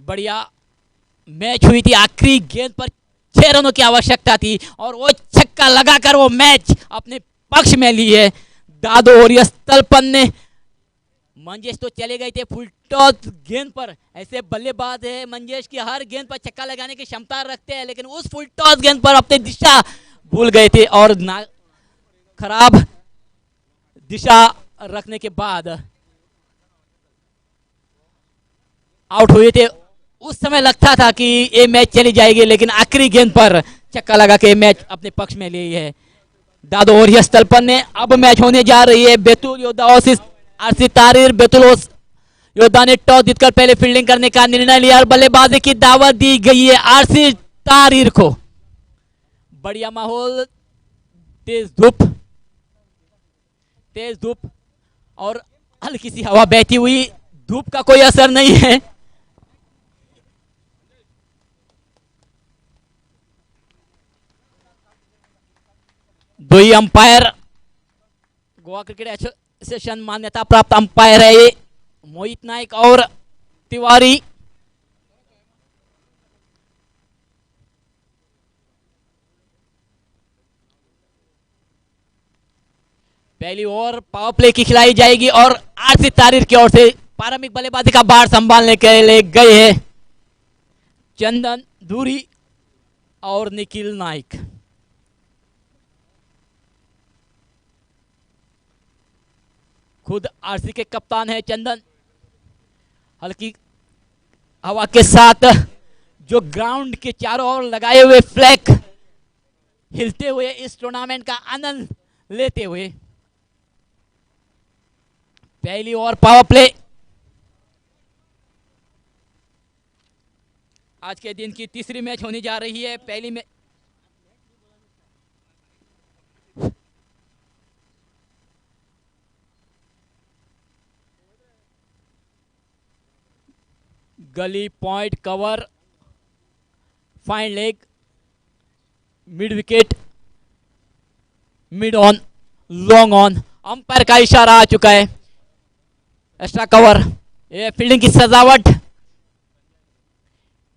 बढ़िया मैच हुई थी। आखिरी गेंद पर 6 रनों की आवश्यकता थी और वो छक्का लगाकर वो मैच अपने पक्ष में लिए दादो और यस्तलपन ने। मंजेश तो चले गए थे फुल टॉस गेंद पर। ऐसे बल्लेबाज है मंजेश की हर गेंद पर छक्का लगाने की क्षमता रखते हैं, लेकिन उस फुल टॉस गेंद पर अपनी दिशा भूल गए थे और खराब दिशा रखने के बाद आउट हुए थे। उस समय लगता था कि ये मैच चली जाएगी, लेकिन आखिरी गेंद पर छक्का लगा के मैच अपने पक्ष में ली है दादो और यस्तलपन ने। अब मैच होने जा रही है बैतूल योद्धा और आरसी तारीर। बैतूल योद्धा ने टॉस जीतकर पहले फील्डिंग करने का निर्णय लिया और बल्लेबाजी की दावत दी गई है आरसी तारीर को। बढ़िया माहौल, तेज धूप और हल्की सी हवा बहती हुई। धूप का कोई असर नहीं है। दो ही अंपायर, गोवा क्रिकेट एसोसिएशन मान्यता प्राप्त अंपायर है ये, मोहित नाइक और तिवारी। पहली ओवर पावर प्ले की खिलाई जाएगी और आरसी तारीर की ओर से प्रारंभिक बल्लेबाजी का भार संभालने के लिए गए हैं चंदन धूरी और निखिल नाइक। खुद आरसी के कप्तान है चंदन। हल्की हवा के साथ जो ग्राउंड के चारों ओर लगाए हुए फ्लैग हिलते हुए इस टूर्नामेंट का आनंद लेते हुए। पहली ओवर पावर प्ले। आज के दिन की तीसरी मैच होने जा रही है। पहली में गली point cover, fine leg, mid wicket, mid on, long on. Umpire का इशारा आ चुका है। एक्स्ट्रा कवर, ये फील्डिंग की सजावट।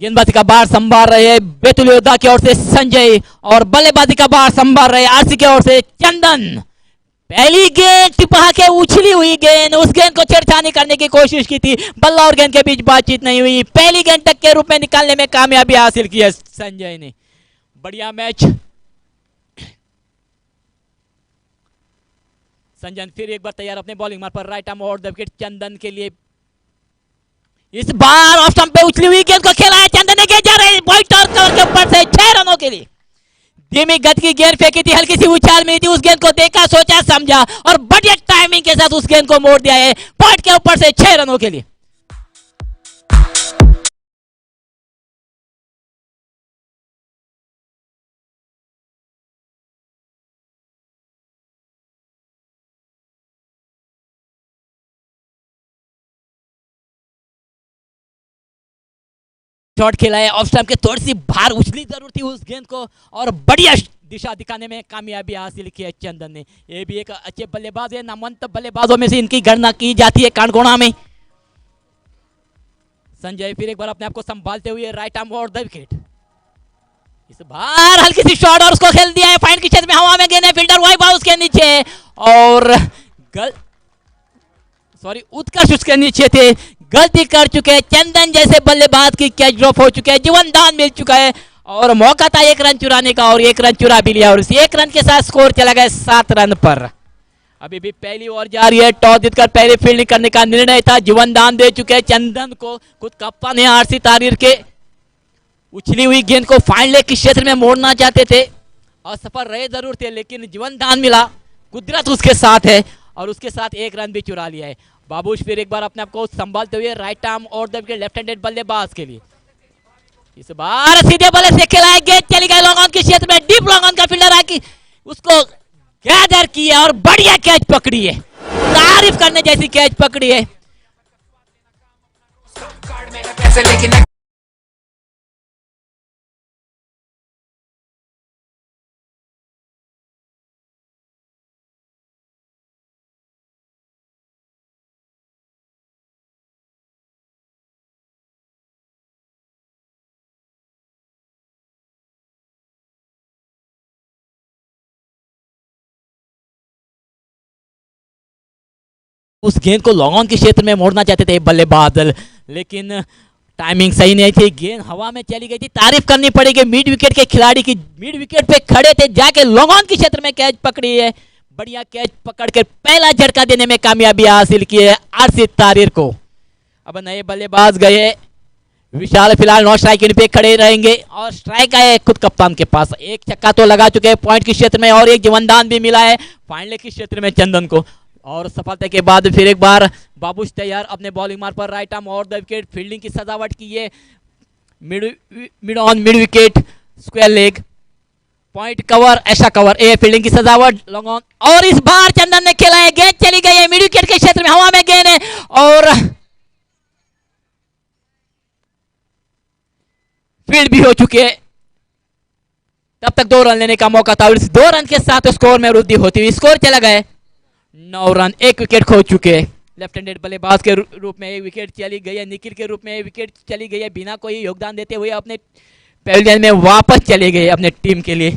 गेंदबाजी का बार संभाल रहे हैं बैतूल योद्धा की ओर से संजय और बल्लेबाजी का बार संभाल रहे आरसी की ओर से चंदन। पहली गेंद टिपा के उछली हुई गेंद, उस गेंद को छेड़छानी करने की कोशिश की थी। बल्ला और गेंद के बीच बातचीत नहीं हुई। पहली गेंद तक के रूप में निकालने में कामयाबी हासिल की है संजय ने। बढ़िया मैच। संजय फिर एक बार तैयार अपने बॉलिंग मार्ग पर। राइट आर्म और विकेट चंदन के लिए। इस बार ऑफ स्टंप पे उछली हुई गेंद को खेला है चंदन ने। गेंद जा रही है व्हाइट और कवर के ऊपर से 6 रनों के लिए। धीमी गति की गेंद फेंकी थी, हल्की सी उछाल मिली थी, उस गेंद को देखा, सोचा, समझा और बढ़िया टाइमिंग के साथ उस गेंद को मोड़ दिया है पॉइंट के ऊपर से 6 रनों के लिए। शॉट खेला है ऑफ स्टंप के, थोड़ी सी बाहर उछली जरूर थी उस गेंद को और बढ़िया दिशा दिखाने में कामयाबी हासिल की है चंदन ने। ये भी एक अच्छे बल्लेबाज है, नामवंत बल्लेबाजों में से इनकी गणना की जाती है कांगोना में। संजय फिर एक बार अपने आप को संभालते हुए राइट आर्म और द विकेट। इस बार हल्की सी शॉट और उसको खेल दिया है फाइन की छत में, हवा में गेंद है, फील्डर वही बाल उसके नीचे और उत्कर्ष उसके नीचे थे। गलती कर चुके हैं चंदन जैसे बल्लेबाज की कैच ड्रॉप हो चुके हैं, जीवन दान मिल चुका है और मौका था 1 रन चुराने का और 1 रन चुरा भी लिया और इस 1 रन के साथ स्कोर चला गया 7 रन पर। अभी भी पहली ओवर जा रही है। टॉस जीतकर पहले फील्डिंग करने का निर्णय था। जीवन दान दे चुके हैं चंदन को। खुद कप्तान है आरसी तारीर के। उछली हुई गेंद को फाइन लेग के क्षेत्र में मोड़ना चाहते थे, असफल रहे जरूर थे, लेकिन जीवन दान मिला, कुदरत उसके साथ है और उसके साथ 1 रन भी चुरा लिया है। बाबूश फिर एक बार अपने आप को संभालते हुए राइट आर्म और लेफ्ट हैंडेड बल्लेबाज के लिए। इस बार सीधे बल्ले से खेला है, गेंद चली गई लॉन्ग ऑन के क्षेत्र में, डीप लॉन्ग ऑन का फील्डर आके उसको गैदर किया और बढ़िया कैच पकड़ी है, तारीफ करने जैसी कैच पकड़ी है। उस गेंद को लॉन्ग ऑन के क्षेत्र में मोड़ना चाहते थे बल्लेबाज, लेकिन टाइमिंग सही नहीं थी, गेंद हवा में चली गई थी। तारीफ करनी पड़ेगी मिड विकेट के खिलाड़ी की, मिड विकेट पे खड़े थे, जाके लॉन्ग ऑन के क्षेत्र में कैच पकड़ी है, बढ़िया कैच पकड़ कर पहला झटका देने में कामयाबी हासिल की है आरसी तारीर को। अब नए बल्लेबाज गए, विशाल फिलहाल नॉट स्ट्राइक पे खड़े रहेंगे और स्ट्राइक आए खुद कप्तान के पास। एक छक्का तो लगा चुके हैं पॉइंट के क्षेत्र में और एक जीवनदान भी मिला है फाइनल के क्षेत्र में चंदन को। और सफलता के बाद फिर एक बार बाबूश तैयार अपने बॉलिंग मार्क पर, राइट आर्म और द विकेट, फील्डिंग की सजावट की है, mid wicket, square leg, point cover, ऐसा कवर, ए फील्डिंग की सजावट, लॉन्ग ऑन। और इस बार चंदन ने खेला है, गेंद चली गई है मिड विकेट के क्षेत्र में, हवा में गेंद है और फील्ड भी हो चुके हैं। तब तक 2 रन लेने का मौका था और इस 2 रन के साथ स्कोर में वृद्धि होती हुई स्कोर चला गया 9 रन। 1 विकेट खो चुके हैं लेफ्ट हैंडेड बल्लेबाज के रूप में, 1 विकेट चली गई है निखिल के रूप में, 1 विकेट चली गई है बिना कोई योगदान देते हुए अपने पैविलियन में वापस चले गए अपने टीम के लिए।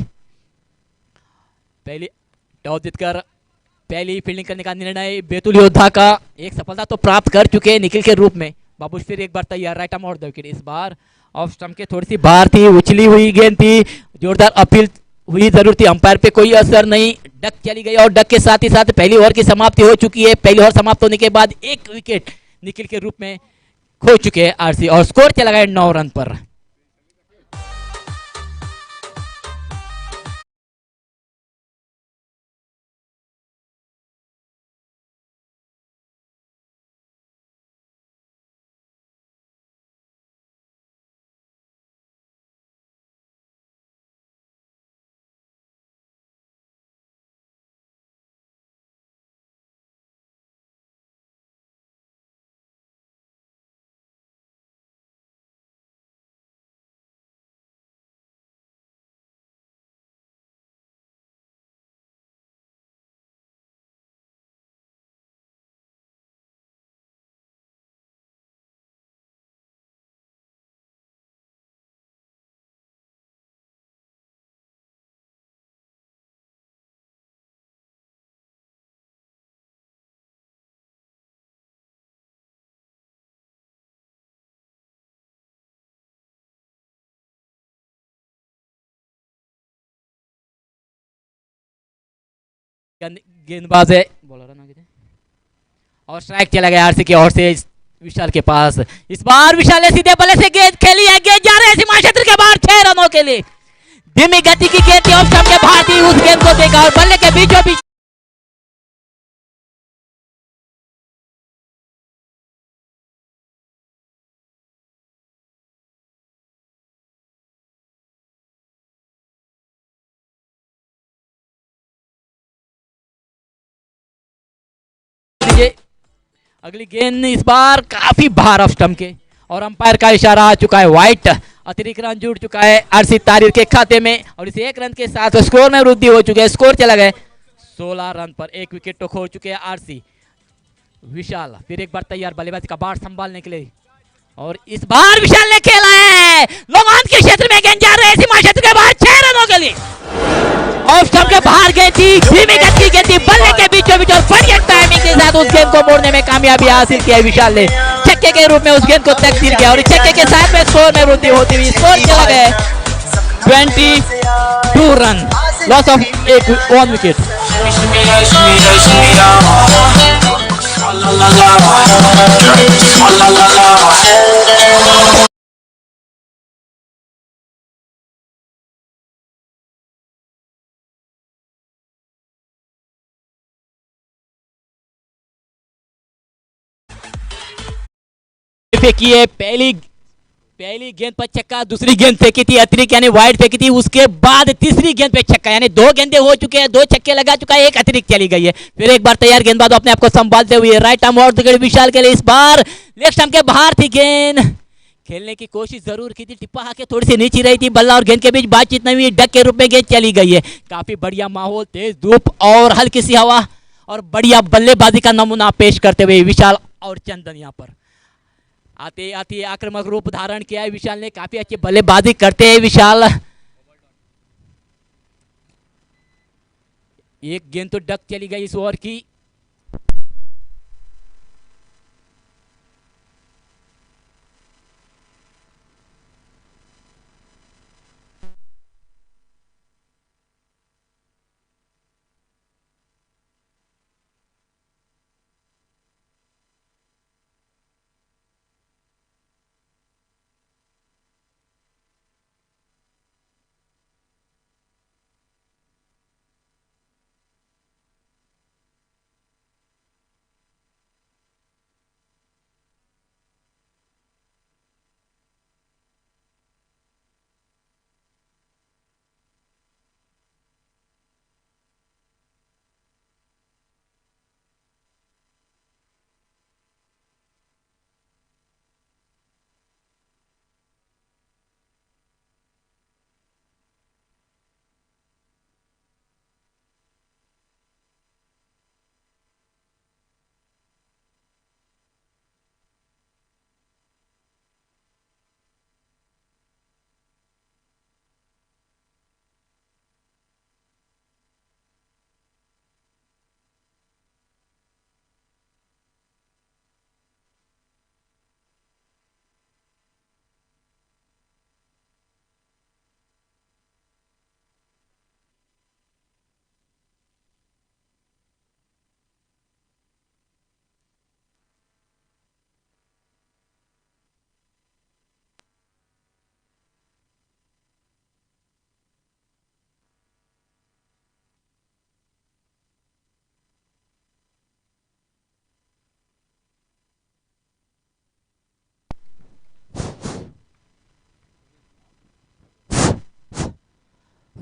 पहली टॉस जीतकर पहली फील्डिंग करने का निर्णय बैतूल योद्धा का, एक सफलता तो प्राप्त कर चुके हैं निखिल के रूप में। बाबूश फिर एक बार तैयार, राइट आर्म और द विकेट, इस बार ऑफ स्टंप के थोड़ी सी बाहर थी, उछली हुई गेंद थी, जोरदार अपील हुई जरूर थी, अंपायर पे कोई असर नहीं, डक चली गई और डक के साथ ही साथ पहली ओवर की समाप्ति हो चुकी है। पहली ओवर समाप्त होने के बाद 1 विकेट निखिल के रूप में खो चुके हैं आरसी और स्कोर चला गया 9 रन पर। गेंदबाज है और स्ट्राइक चला गया आरसी की ओर से विशाल के पास। इस बार विशाल ने सीधे बल्ले से गेंद खेली है, गेंद जा रहे हैं सीमा क्षेत्र के बाहर 6 रनों के लिए। धीमी गति की गेंद थी और स्टंप के बाहर थी, उस गेंद को देखा और बल्ले के बीचों बीच अगली गेंद इस बार काफी बाहर ऑफ स्टंप के और अंपायर का इशारा आ चुका है, वाइट, अतिरिक्त रन जुड़ चुका है आरसी तारीर के खाते में और इस 1 रन के साथ स्कोर में वृद्धि हो चुकी है। स्कोर चला गया 16 रन पर, 1 विकेट तो खो चुके हैं आरसी। विशाल फिर एक बार तैयार बल्लेबाजी का बाढ़ संभालने के लिए और इस बार विशाल ने खेला है, लॉन्ग ऑन के क्षेत्र में गेंद जा रहे हैं सीमा क्षेत्र के बाहर 6 रनों के लिए। ऑफ स्टंप के बाहर गई थी, धीमी गति की थी, बल्ले के बीचों बीच और बढ़िया टाइमिंग के साथ उस गेंद को मोड़ने में कामयाबी हासिल किया विशाल ने। छक्के के रूप में उस गेंद को तकदीर किया और इस छक्के के साथ में स्कोर में वृद्धि होती हुई स्कोर चला गया 22 रन, लॉस ऑफ 1 विकेट। फेंकी है, पहली गेंद पर छक्का, दूसरी गेंद फेंकी थी अतिरिक्त यानी वाइड फेंकी थी, उसके बाद तीसरी गेंद पे छक्का, यानी 2 गेंदें हो चुके हैं, 2 छक्के लगा चुका है, 1 अतिरिक्त चली गई है। फिर एक बार तैयार गेंदबाज अपने आप को संभालते हुए राइट आर्म और विशाल के लिए, इस बार लेफ्ट स्टंप के बाहर थी गेंद, खेलने की कोशिश जरूर की थी, टिप्पा आके थोड़ी सी नीचे रही थी, बल्ला और गेंद के बीच बातचीत नहीं हुई, डक के रूप में गेंद चली गई है। काफी बढ़िया माहौल, तेज धूप और हल्की सी हवा और बढ़िया बल्लेबाजी का नमूना पेश करते हुए विशाल और चंदन यहाँ पर आते आते आक्रामक रूप धारण किया है विशाल ने, काफी अच्छी बल्लेबाजी करते हैं विशाल। एक गेंद तो डक चली गई इस ओवर की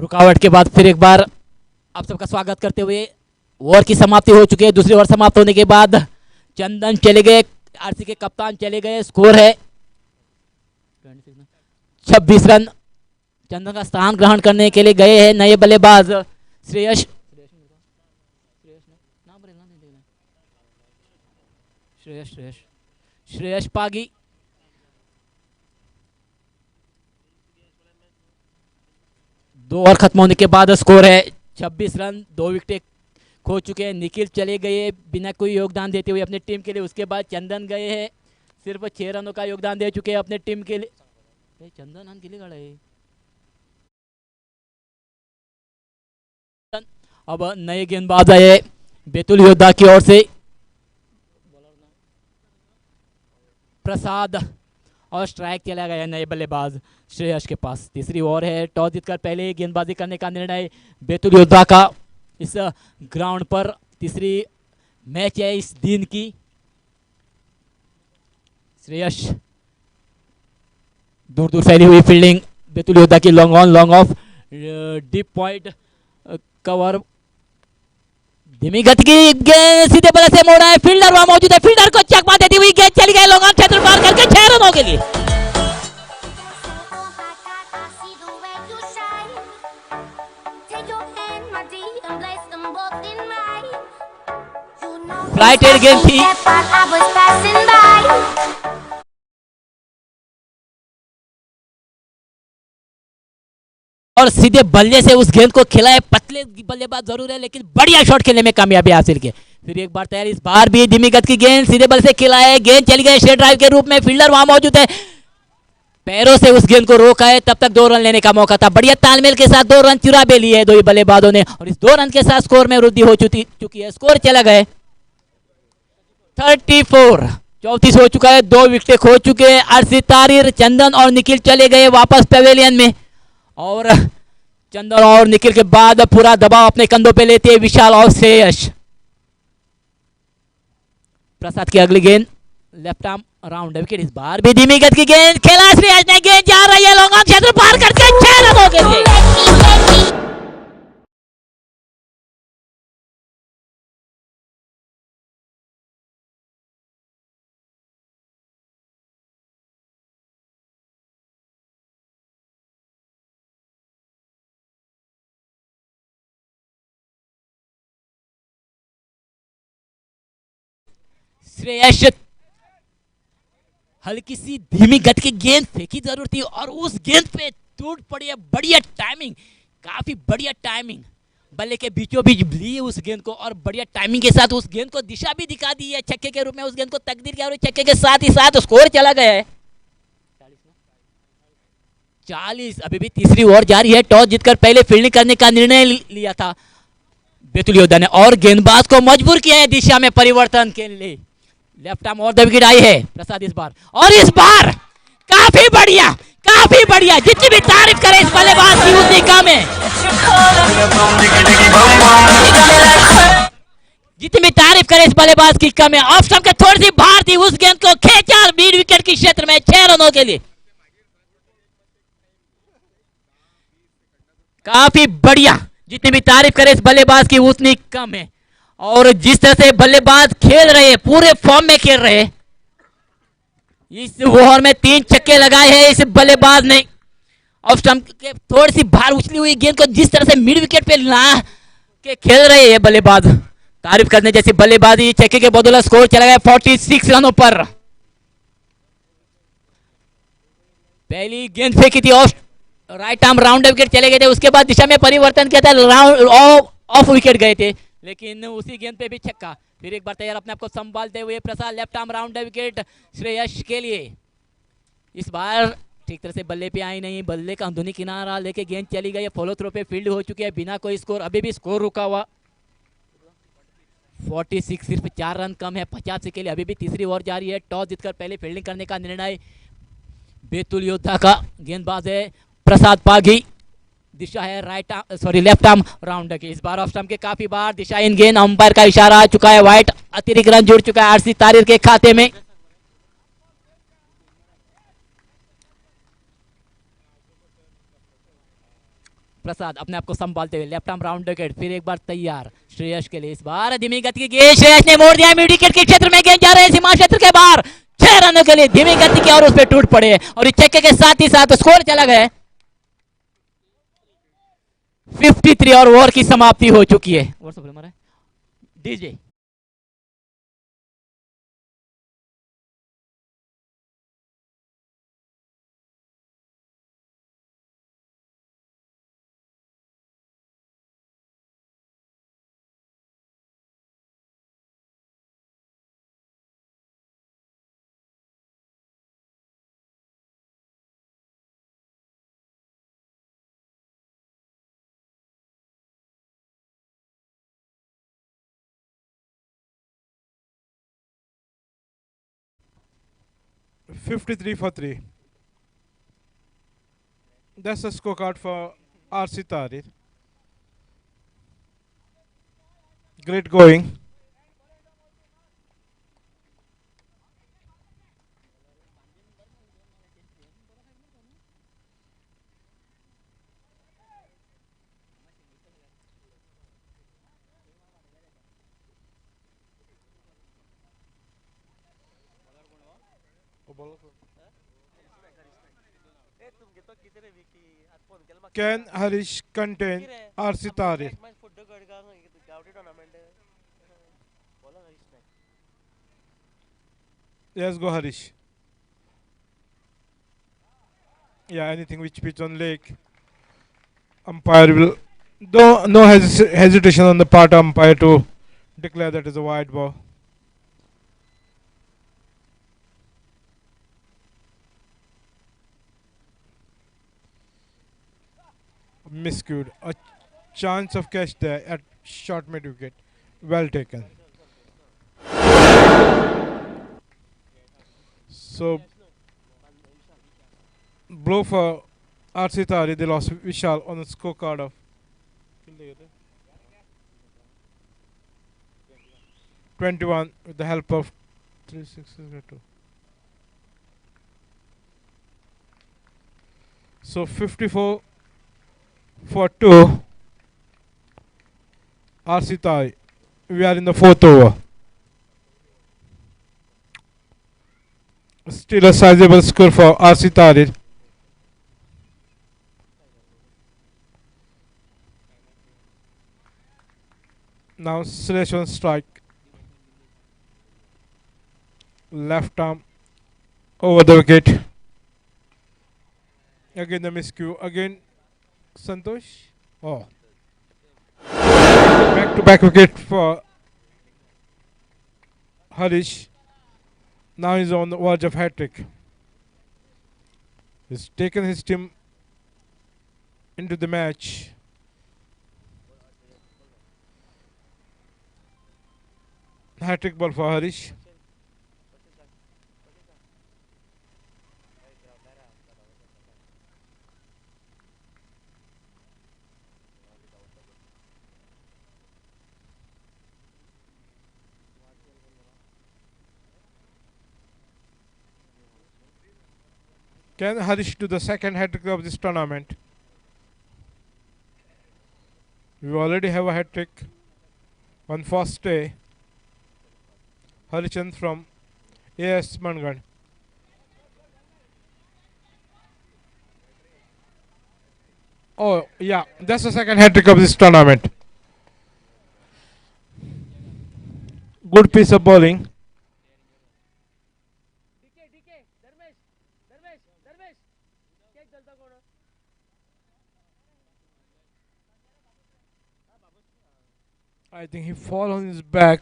रुकावट के बाद फिर एक बार आप सबका स्वागत करते हुए ओवर की समाप्ति हो चुकी है। दूसरी ओवर समाप्त होने के बाद चंदन चले गए, आरसी के कप्तान चले गए। स्कोर है 26 रन। चंदन का स्थान ग्रहण करने के लिए गए हैं नए बल्लेबाज श्रेयस श्रेयस पागी। दो ओवर खत्म होने के बाद स्कोर है 26 रन। 2 विकेट खो चुके हैं। निखिल चले गए बिना कोई योगदान देते हुए अपने टीम के लिए। उसके बाद चंदन गए हैं, सिर्फ 6 रनों का योगदान दे चुके हैं अपने टीम के लिए। चंदन के लिए खड़ा है। अब नए गेंदबाज आए बैतूल योद्धा की ओर से प्रसाद, और स्ट्राइक चला गया नए बल्लेबाज श्रेयस के पास। तीसरी ओवर है, टॉस जीतकर पहले गेंदबाजी करने का निर्णय बैतूल योद्धा का इस ग्राउंड पर। तीसरी मैच है इस दिन की। श्रेयस दूर दूर फैली हुई फील्डिंग बैतूल योद्धा की। Long on long off, deep point cover, धीमी गति की गेंद सीधे बल्ले से मोड़ा है। फील्डर वहां मौजूद है, फील्डर को चकमा देती हुई गेंद चली गई लॉन्ग ऑन क्षेत्र पार करके 6 रनों के लिए। फ्लाइटेड गेंद थी, और सीधे बल्ले से उस गेंद को खिलाए। पतले बल्लेबाज जरूर है लेकिन बढ़िया शॉट खेलने में कामयाबी हासिल की। फिर एक बार तैयार, इस बार भी धीमी गति की गेंद सीधे बल से खिलाए। गेंद चली गई स्ट्रेट ड्राइव के रूप में। फील्डर वहां मौजूद है, पैरों से उस गेंद को रोका है। तब तक 2 रन लेने का मौका था। बढ़िया तालमेल के साथ 2 रन चुरा भी लिए 2 ही बल्लेबाजों ने, और इस 2 रन के साथ स्कोर में वृद्धि हो चुकी है। स्कोर चला गए 34। 34 हो चुका है। 2 विकेट खो चुके हैं। आरसी तारीर, चंदन और निखिल चले गए वापस पवेलियन में, और चंदन और निखिल के बाद पूरा दबाव अपने कंधों पे लेते हैं विशाल और श्रेयस। प्रसाद की अगली गेंद लेफ्ट आर्म राउंड विकेट। इस बार भी धीमी गति की गेंद खेला श्रेयस ने। गेंद जा रही है लॉन्ग ऑन क्षेत्र पार करके 6 रनों के लिए। श्रेयस हल्की सी धीमी गति की गेंद फेंकी जरूर थी, और उस गेंद पे टूट पड़ी है। बढ़िया टाइमिंग, काफी बढ़िया टाइमिंग। बल्ले के बीचों बीच ली उस गेंद को, और बढ़िया टाइमिंग के साथ उस गेंद को दिशा भी दिखा दी है छक्के के रूप में। उस गेंद को तकदीर किया, और छक्के के साथ ही साथ स्कोर चला गया है 40। अभी भी तीसरी ओवर जारी है। टॉस जीतकर पहले फील्डिंग करने का निर्णय लिया था बैतूल योद्धा ने, और गेंदबाज को मजबूर किया है दिशा में परिवर्तन के लिए। लेफ्ट आर्म और द विकेट आई है प्रसाद इस बार, और इस बार काफी बढ़िया, काफी बढ़िया। जितनी भी तारीफ करे इस बल्लेबाज की उतनी कम है। जितनी भी तारीफ करे इस बल्लेबाज की कम है। ऑफ स्टंप के थोड़ी सी बाहर थी, उस गेंद को खेचा मिड विकेट के क्षेत्र में 6 रनों के लिए। काफी बढ़िया। जितनी भी तारीफ करे इस बल्लेबाज की उतनी कम है, और जिस तरह से बल्लेबाज खेल रहे हैं, पूरे फॉर्म में खेल रहे हैं। इस ओवर में 3 छक्के लगाए हैं इस बल्लेबाज ने। ऑफ स्टंप के थोड़ी सी बाहर उछली हुई गेंद को जिस तरह से मिड विकेट पे ला के खेल रहे हैं बल्लेबाज, तारीफ करने जैसी बल्लेबाजी। छक्के के बदौलत स्कोर चला गया 46 रनों पर। पहली गेंद फेंकी थी of right arm round wicket चले गए थे। उसके बाद दिशा में परिवर्तन किया था, राउंड ऑफ विकेट गए थे, लेकिन उसी गेंद पे भी छक्का। फिर एक बार तैयार अपने आप को संभालते हुए Prasad, left arm round wicket Shreyas के लिए। इस बार ठीक तरह से बल्ले पे आई नहीं, बल्ले का अंदरूनी किनारा लेके गेंद चली गई। फॉलो थ्रो पे फील्ड हो चुकी है बिना कोई स्कोर। अभी भी स्कोर रुका हुआ 46, सिर्फ 4 रन कम है 85 के लिए। अभी भी तीसरी ओवर जारी है। टॉस जीतकर पहले फील्डिंग करने का निर्णय बैतूल योद्धा का। गेंदबाज है प्रसाद पागी, दिशा है लेफ्ट आर्म राउंड की। इस बार ऑफ स्टंप के काफी बार दिशा इन गेंद, अंपायर का इशारा आ चुका है। वाइट अतिरिक्त रन जुड़ चुका है आरसी तारीर के खाते में। प्रसाद अपने आप को संभालते हुए लेफ्ट आर्म राउंड विकेट, फिर एक बार तैयार श्रेयस के लिए। इस बार धीमी गति की गेंद श्रेयस ने मोड़ दिया मिड विकेट के क्षेत्र में, गेंद जा रहे हैं सीमा क्षेत्र के बाहर, 6 रनों के लिए धीमी गति की और उस पर टूट पड़े और इस छक्के के साथ ही साथ स्कोर चला गया 53 और ओवर की समाप्ति हो चुकी है। DJ $53 for 3. That's the scorecard for RC Tahrir. Great going. Can Harish contain RC Tahrir? Yes, go Harish. Yeah, anything which pitch on leg. Umpire will. No hesitation on the part of umpire to declare that is a wide ball. Miscued. A chance of catch there at short mid wicket. Well taken. So, blow for RC Tahrir. They lost Vishal on the scorecard of 21 with the help of 3 6 2. So 54 for 2 RC Tahrir. We are in the fourth over. Still a sizable score for RC Tahrir. Now Suresh on strike. Left arm over the wicket. Again the miscue. Again Santosh. Oh. Back to back wicket for Harish. Now he's on the verge of hat trick. He's taken his team into the match. Hat trick ball for Harish. Can Harish do the second hat trick of this tournament? We already have a hat trick on first day. Harishchandra from AS Mangan. Oh yeah, that's the second hat trick of this tournament. Good piece of bowling. I think he fall on his back.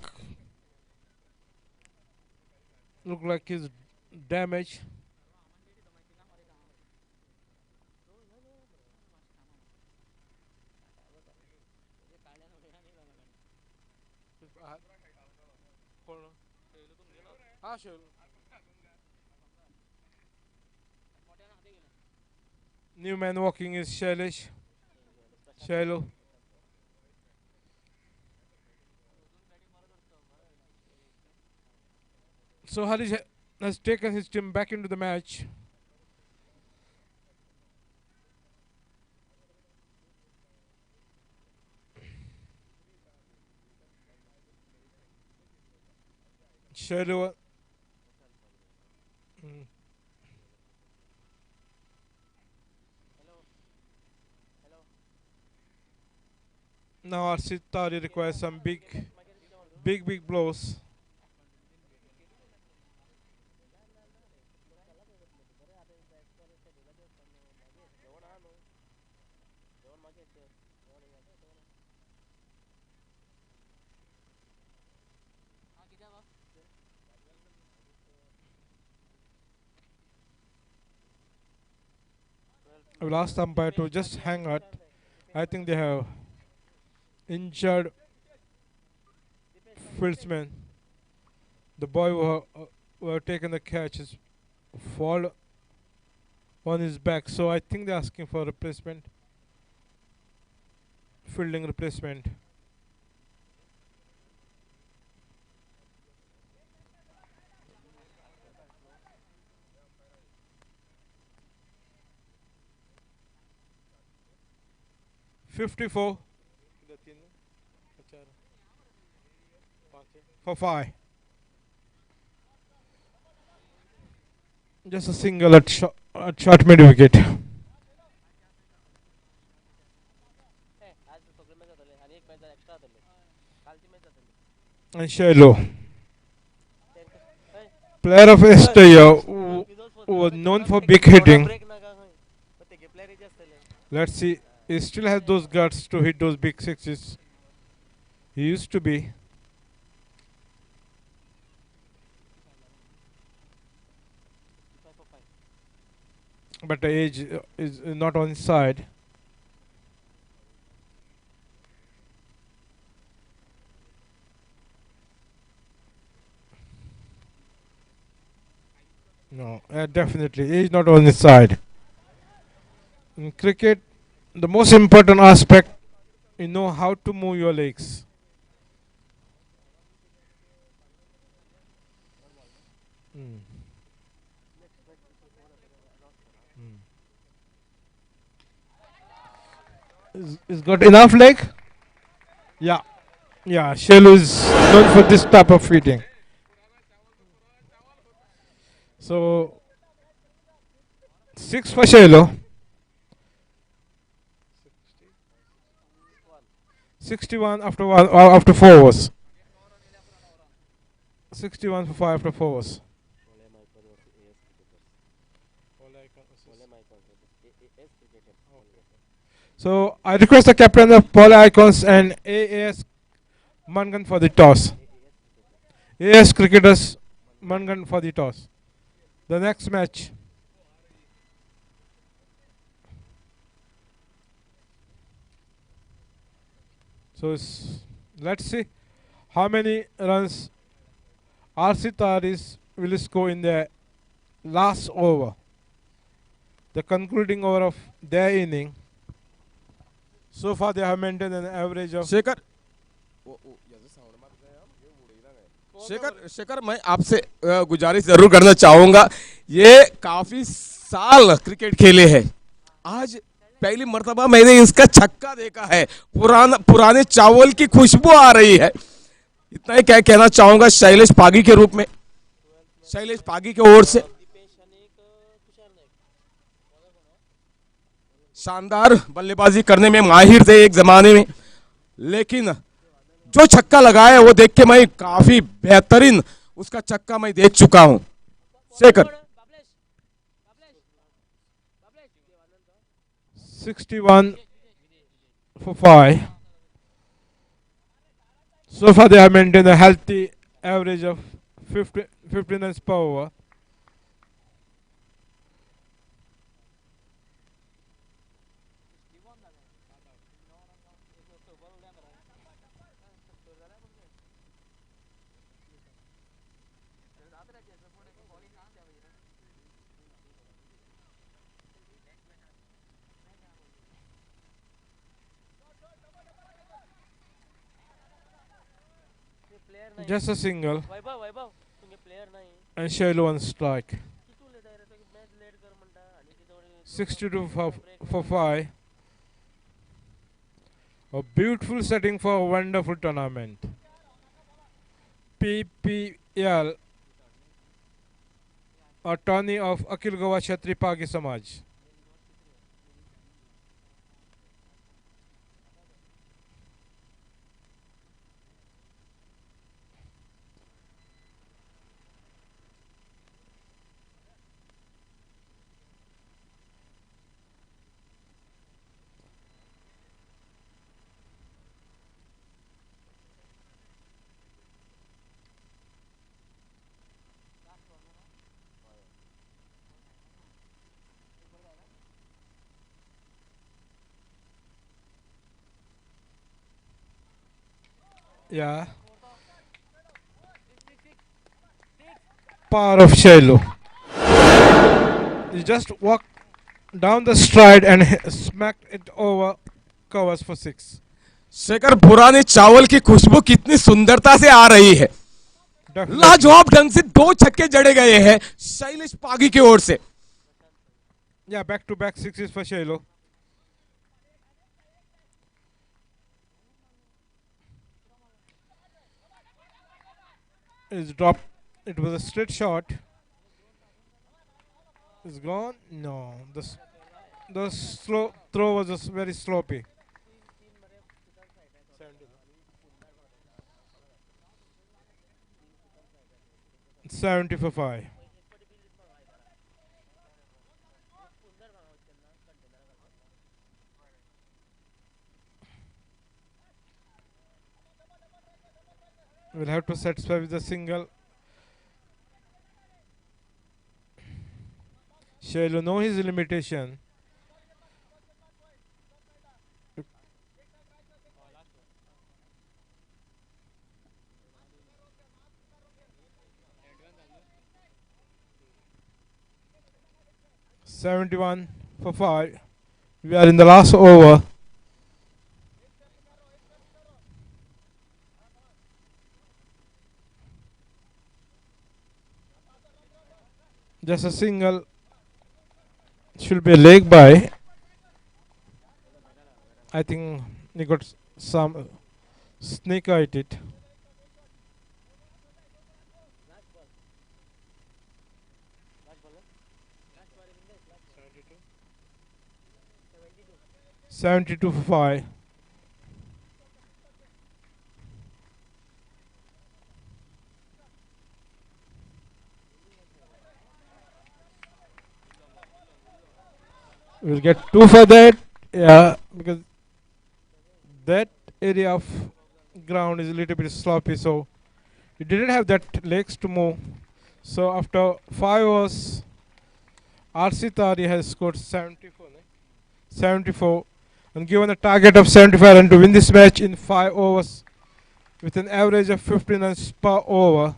Look like he's damaged. New man walking is Shailesh. Shailo. So Harish has taken his team back into the match. Shailu. Mm. Now Arsitari requires some big blows. I will ask the umpire to just hang out. I think they have injured fieldsman. The boy who have taken the catch is fall on his back. So I think they're asking for replacement, fielding replacement. $54 for 5. Just a single at short mid wicket. And Shiloh, player of Estella, who was known for big hitting. Let's see, he still has those guts to hit those big sixes. He used to be. But the age is not on his side. No, definitely, age not on his side. In cricket, the most important aspect, you know how to move your legs. Mm. Is got enough leg? Yeah, yeah. Shailu is known for this type of hitting. So 6 for Shailu. 61 after after 4 overs. 61 for 5 after 4 overs. So I request the captain of Paul Icons and AAS Mangan for the toss. AAS cricketers Mangan for the toss. The next match. So let's see how many runs RC Taris will score in the last over, the concluding over of their inning. So far, they have maintained an average of. Shekhar Shekhar Shekhar मैं आपसे गुजारिश जरूर करना चाहूंगा, ये काफी साल cricket खेले हैं, आज पहली मर्तबा मैंने इसका छक्का देखा है, पुराने चावल की खुशबू आ रही है। इतना ही क्या कहना चाहूंगा शैलेश पागी के रूप में, शैलेश पागी की ओर से शानदार बल्लेबाजी करने में माहिर थे एक जमाने में, लेकिन जो छक्का लगाया वो देख के मैं काफी बेहतरीन उसका छक्का मैं देख चुका हूं। Shekhar 61 for 5. So far, they have maintained a healthy average of 15 runs per over. Just a single. And Shailu on strike. 62 for 5. A beautiful setting for a wonderful tournament. Yal, attorney of Akil Goa Kshatri Pagi Samaj. Yeah, power of Shailu. He just walked down the stride and smacked it over covers for 6. Shekhar, पुराने चावल की खुशबू कितनी सुंदरता से आ रही है। Definitely. लाजवाब ढंग से 2 छक्के जड़े गए हैं शैलेश पागी की ओर से। Yeah, back to back 6s for Shailu. It's dropped. It was a straight shot. It's gone. No, the slow throw was just very sloppy. 70 for 5. We'll have to satisfy with a single. Shailu know his limitation. $71 for 5. We are in the last over. Just a single. Should be a leg by. I think he got some snake at it. $72 for 5. We'll get 2 for that. Yeah, because that area of ground is a little bit sloppy, so he didn't have that legs to move. So after 5 overs, RC Tari has scored 74, 74, and given a target of 75 runs to win this match in 5 overs with an average of 15 runs per over.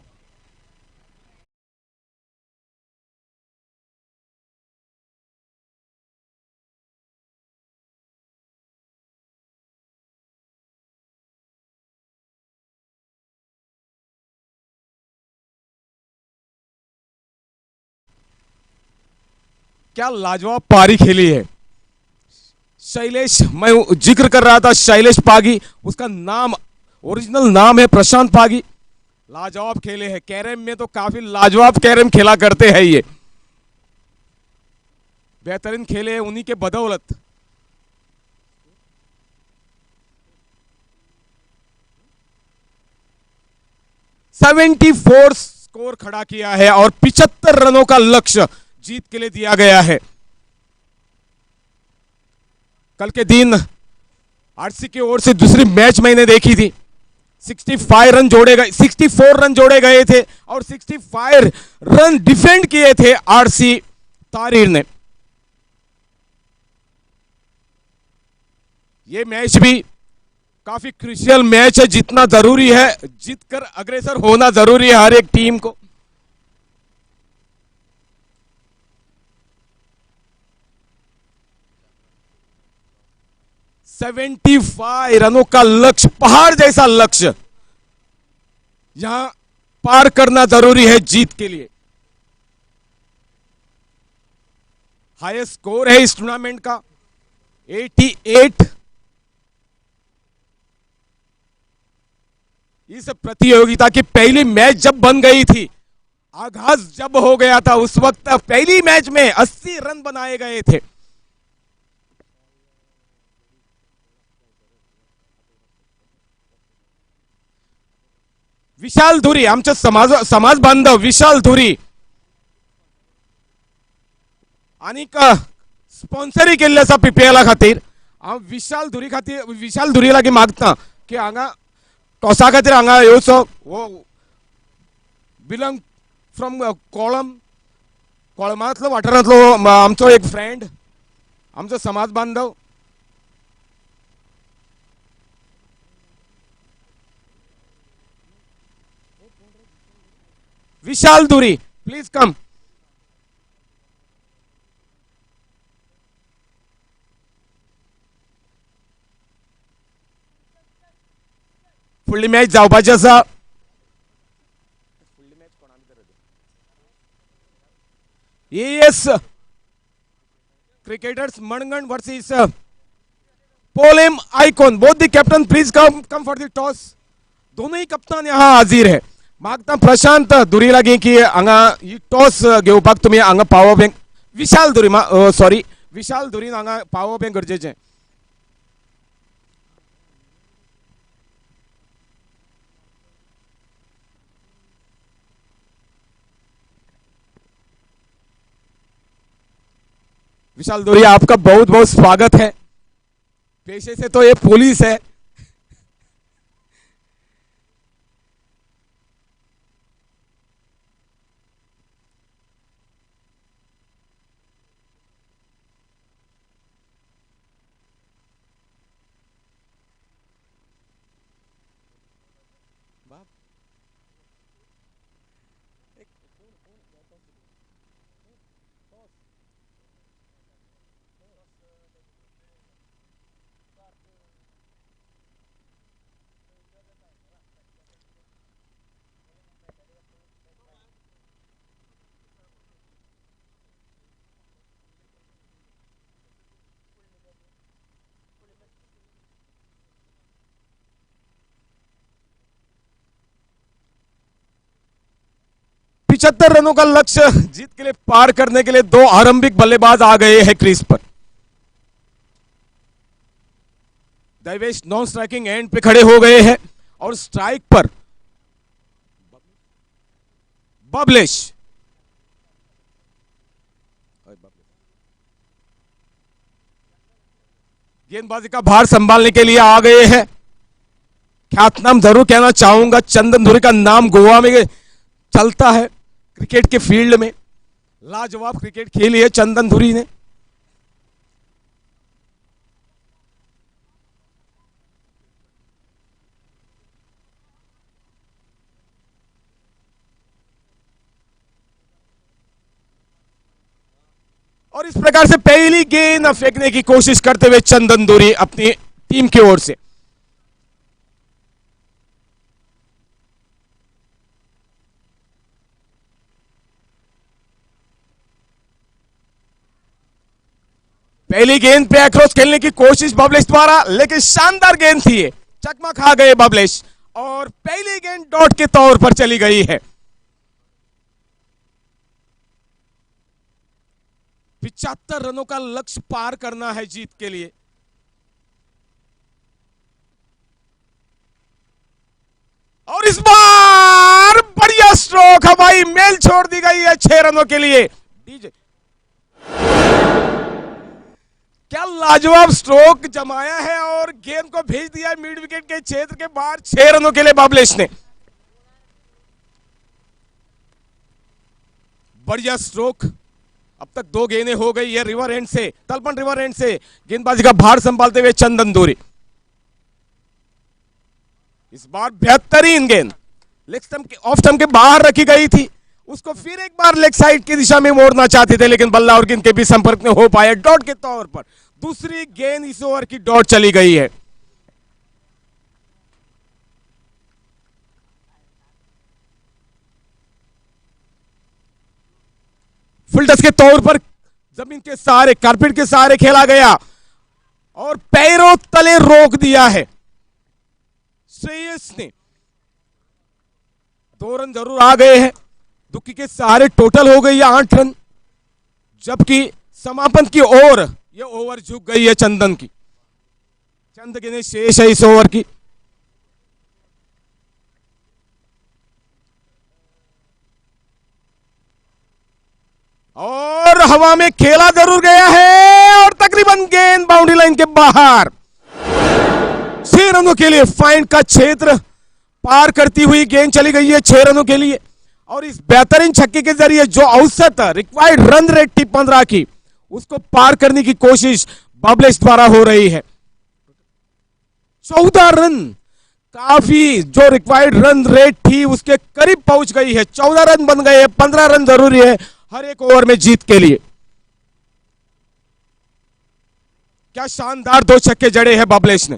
क्या लाजवाब पारी खेली है शैलेश। मैं जिक्र कर रहा था शैलेश पागी, उसका नाम, ओरिजिनल नाम है प्रशांत पागी। लाजवाब खेले हैं। कैरम में तो काफी लाजवाब कैरम खेला करते हैं ये। बेहतरीन खेले हैं उन्हीं के बदौलत। $74 स्कोर खड़ा किया है और 75 रनों का लक्ष्य जीत के लिए दिया गया है। कल के दिन आरसी की ओर से दूसरी मैच मैंने देखी थी। 65 रन जोड़े गए, 64 रन जोड़े गए थे और 65 रन डिफेंड किए थे आरसी तारीर ने। ये मैच भी काफी क्रूशियल मैच है। जितना जरूरी है, जीतकर अग्रसर होना जरूरी है हर एक टीम को। $75 रनों का लक्ष्य, पहाड़ जैसा लक्ष्य यहां पार करना जरूरी है जीत के लिए। हाईएस्ट स्कोर है इस टूर्नामेंट का 88। इस प्रतियोगिता की पहली मैच जब बन गई थी, आगाज जब हो गया था, उस वक्त पहली मैच में 80 रन बनाए गए थे। विशाल धुरी, आमचे समाज बांधव विशाल धुरी आणि स्पॉन्सरी केल्ली आसा पीपीएला खातीर। हांव विशाल धुरी लागीं मागता की हांगा टॉसा खातीर हांगा येवचो। वो बिलोंग फ्रॉम कोळमांतलो वाठारांतलो आमचो एक फ्रेंड, आमचो समाज बांधव। विशाल धुरी, प्लीज कम। फुडली मॅच जावपाची आसा। एएस क्रिकेटर्स मणगण versus Polem icon. Both the captain please come for the toss. दोनों ही कप्तान यहाँ हाजीर है। मागता प्रशांत धुरी लागीं की हांगा ही टॉस घेवपाक तुमी हांगा पावप हें विशाल धुरी सॉरी विशाल धुरीन हांगा पावप हें गरजेचें। विशाल धुरी, आपका बहुत बहुत स्वागत है। पेशे से तो ये पुलिस है। पचहत्तर रनों का लक्ष्य जीत के लिए पार करने के लिए दो आरंभिक बल्लेबाज आ गए हैं क्रीज पर। देवेश नॉन स्ट्राइकिंग एंड पे खड़े हो गए हैं और स्ट्राइक पर बबलेश। गेंदबाजी का भार संभालने के लिए आ गए हैं। ख्यातनाम जरूर कहना चाहूंगा, चंदन धुरी का नाम गोवा में चलता है क्रिकेट के फील्ड में। लाजवाब क्रिकेट खेली है चंदन धुरी ने। और इस प्रकार से पहली गेंद फेंकने की कोशिश करते हुए चंदन धुरी अपनी टीम की ओर से। पहली गेंद पे अक्रॉस खेलने की कोशिश बबलेश द्वारा, लेकिन शानदार गेंद थी ये, चकमा खा गए बबलेश और पहली गेंद डॉट के तौर पर चली गई है। 75 रनों का लक्ष्य पार करना है जीत के लिए। और इस बार बढ़िया स्ट्रोक, हवाई मेल छोड़ दी गई है 6 रनों के लिए। डीजे क्या लाजवाब स्ट्रोक जमाया है और गेंद को भेज दिया है मिड विकेट के क्षेत्र के बाहर 6 रनों के लिए बबलेश ने। बढ़िया स्ट्रोक। अब तक 2 गेंदें हो गई है रिवर एंड से, तलपन रिवर एंड से गेंदबाजी का भार संभालते हुए चंदन धुरी। इस बार बेहतरीन गेंद लेग स्टंप के ऑफ स्टंप के बाहर रखी गई थी, उसको फिर एक बार लेग साइड की दिशा में मोड़ना चाहते थे, लेकिन बल्ला और गेंद के भी संपर्क में हो पाया डॉट के तौर पर। दूसरी गेंद इस ओवर की डॉट चली गई है। फुल टच के तौर पर जमीन के सहारे, कारपेट के सहारे खेला गया और पैरों तले रोक दिया है श्रेयस ने। 2 रन जरूर आ गए हैं। दुक्की के सहारे टोटल हो गई है 8 रन, जबकि समापन की ओर ये ओवर झुक गई है चंदन की। चंद गेंदें शेष है इस ओवर की। और हवा में खेला जरूर गया है और तकरीबन गेंद बाउंड्री लाइन के बाहर। 6 रनों के लिए फाइंड का क्षेत्र पार करती हुई गेंद चली गई है 6 रनों के लिए। और इस बेहतरीन छक्के के जरिए जो औसत रिक्वायर्ड रन रेट थी 15 की, उसको पार करने की कोशिश बबलेश द्वारा हो रही है। 14 रन, काफी जो रिक्वायर्ड रन रेट थी उसके करीब पहुंच गई है। 14 रन बन गए हैं, 15 रन जरूरी है हर एक ओवर में जीत के लिए। क्या शानदार 2 छक्के जड़े हैं बबलेश ने।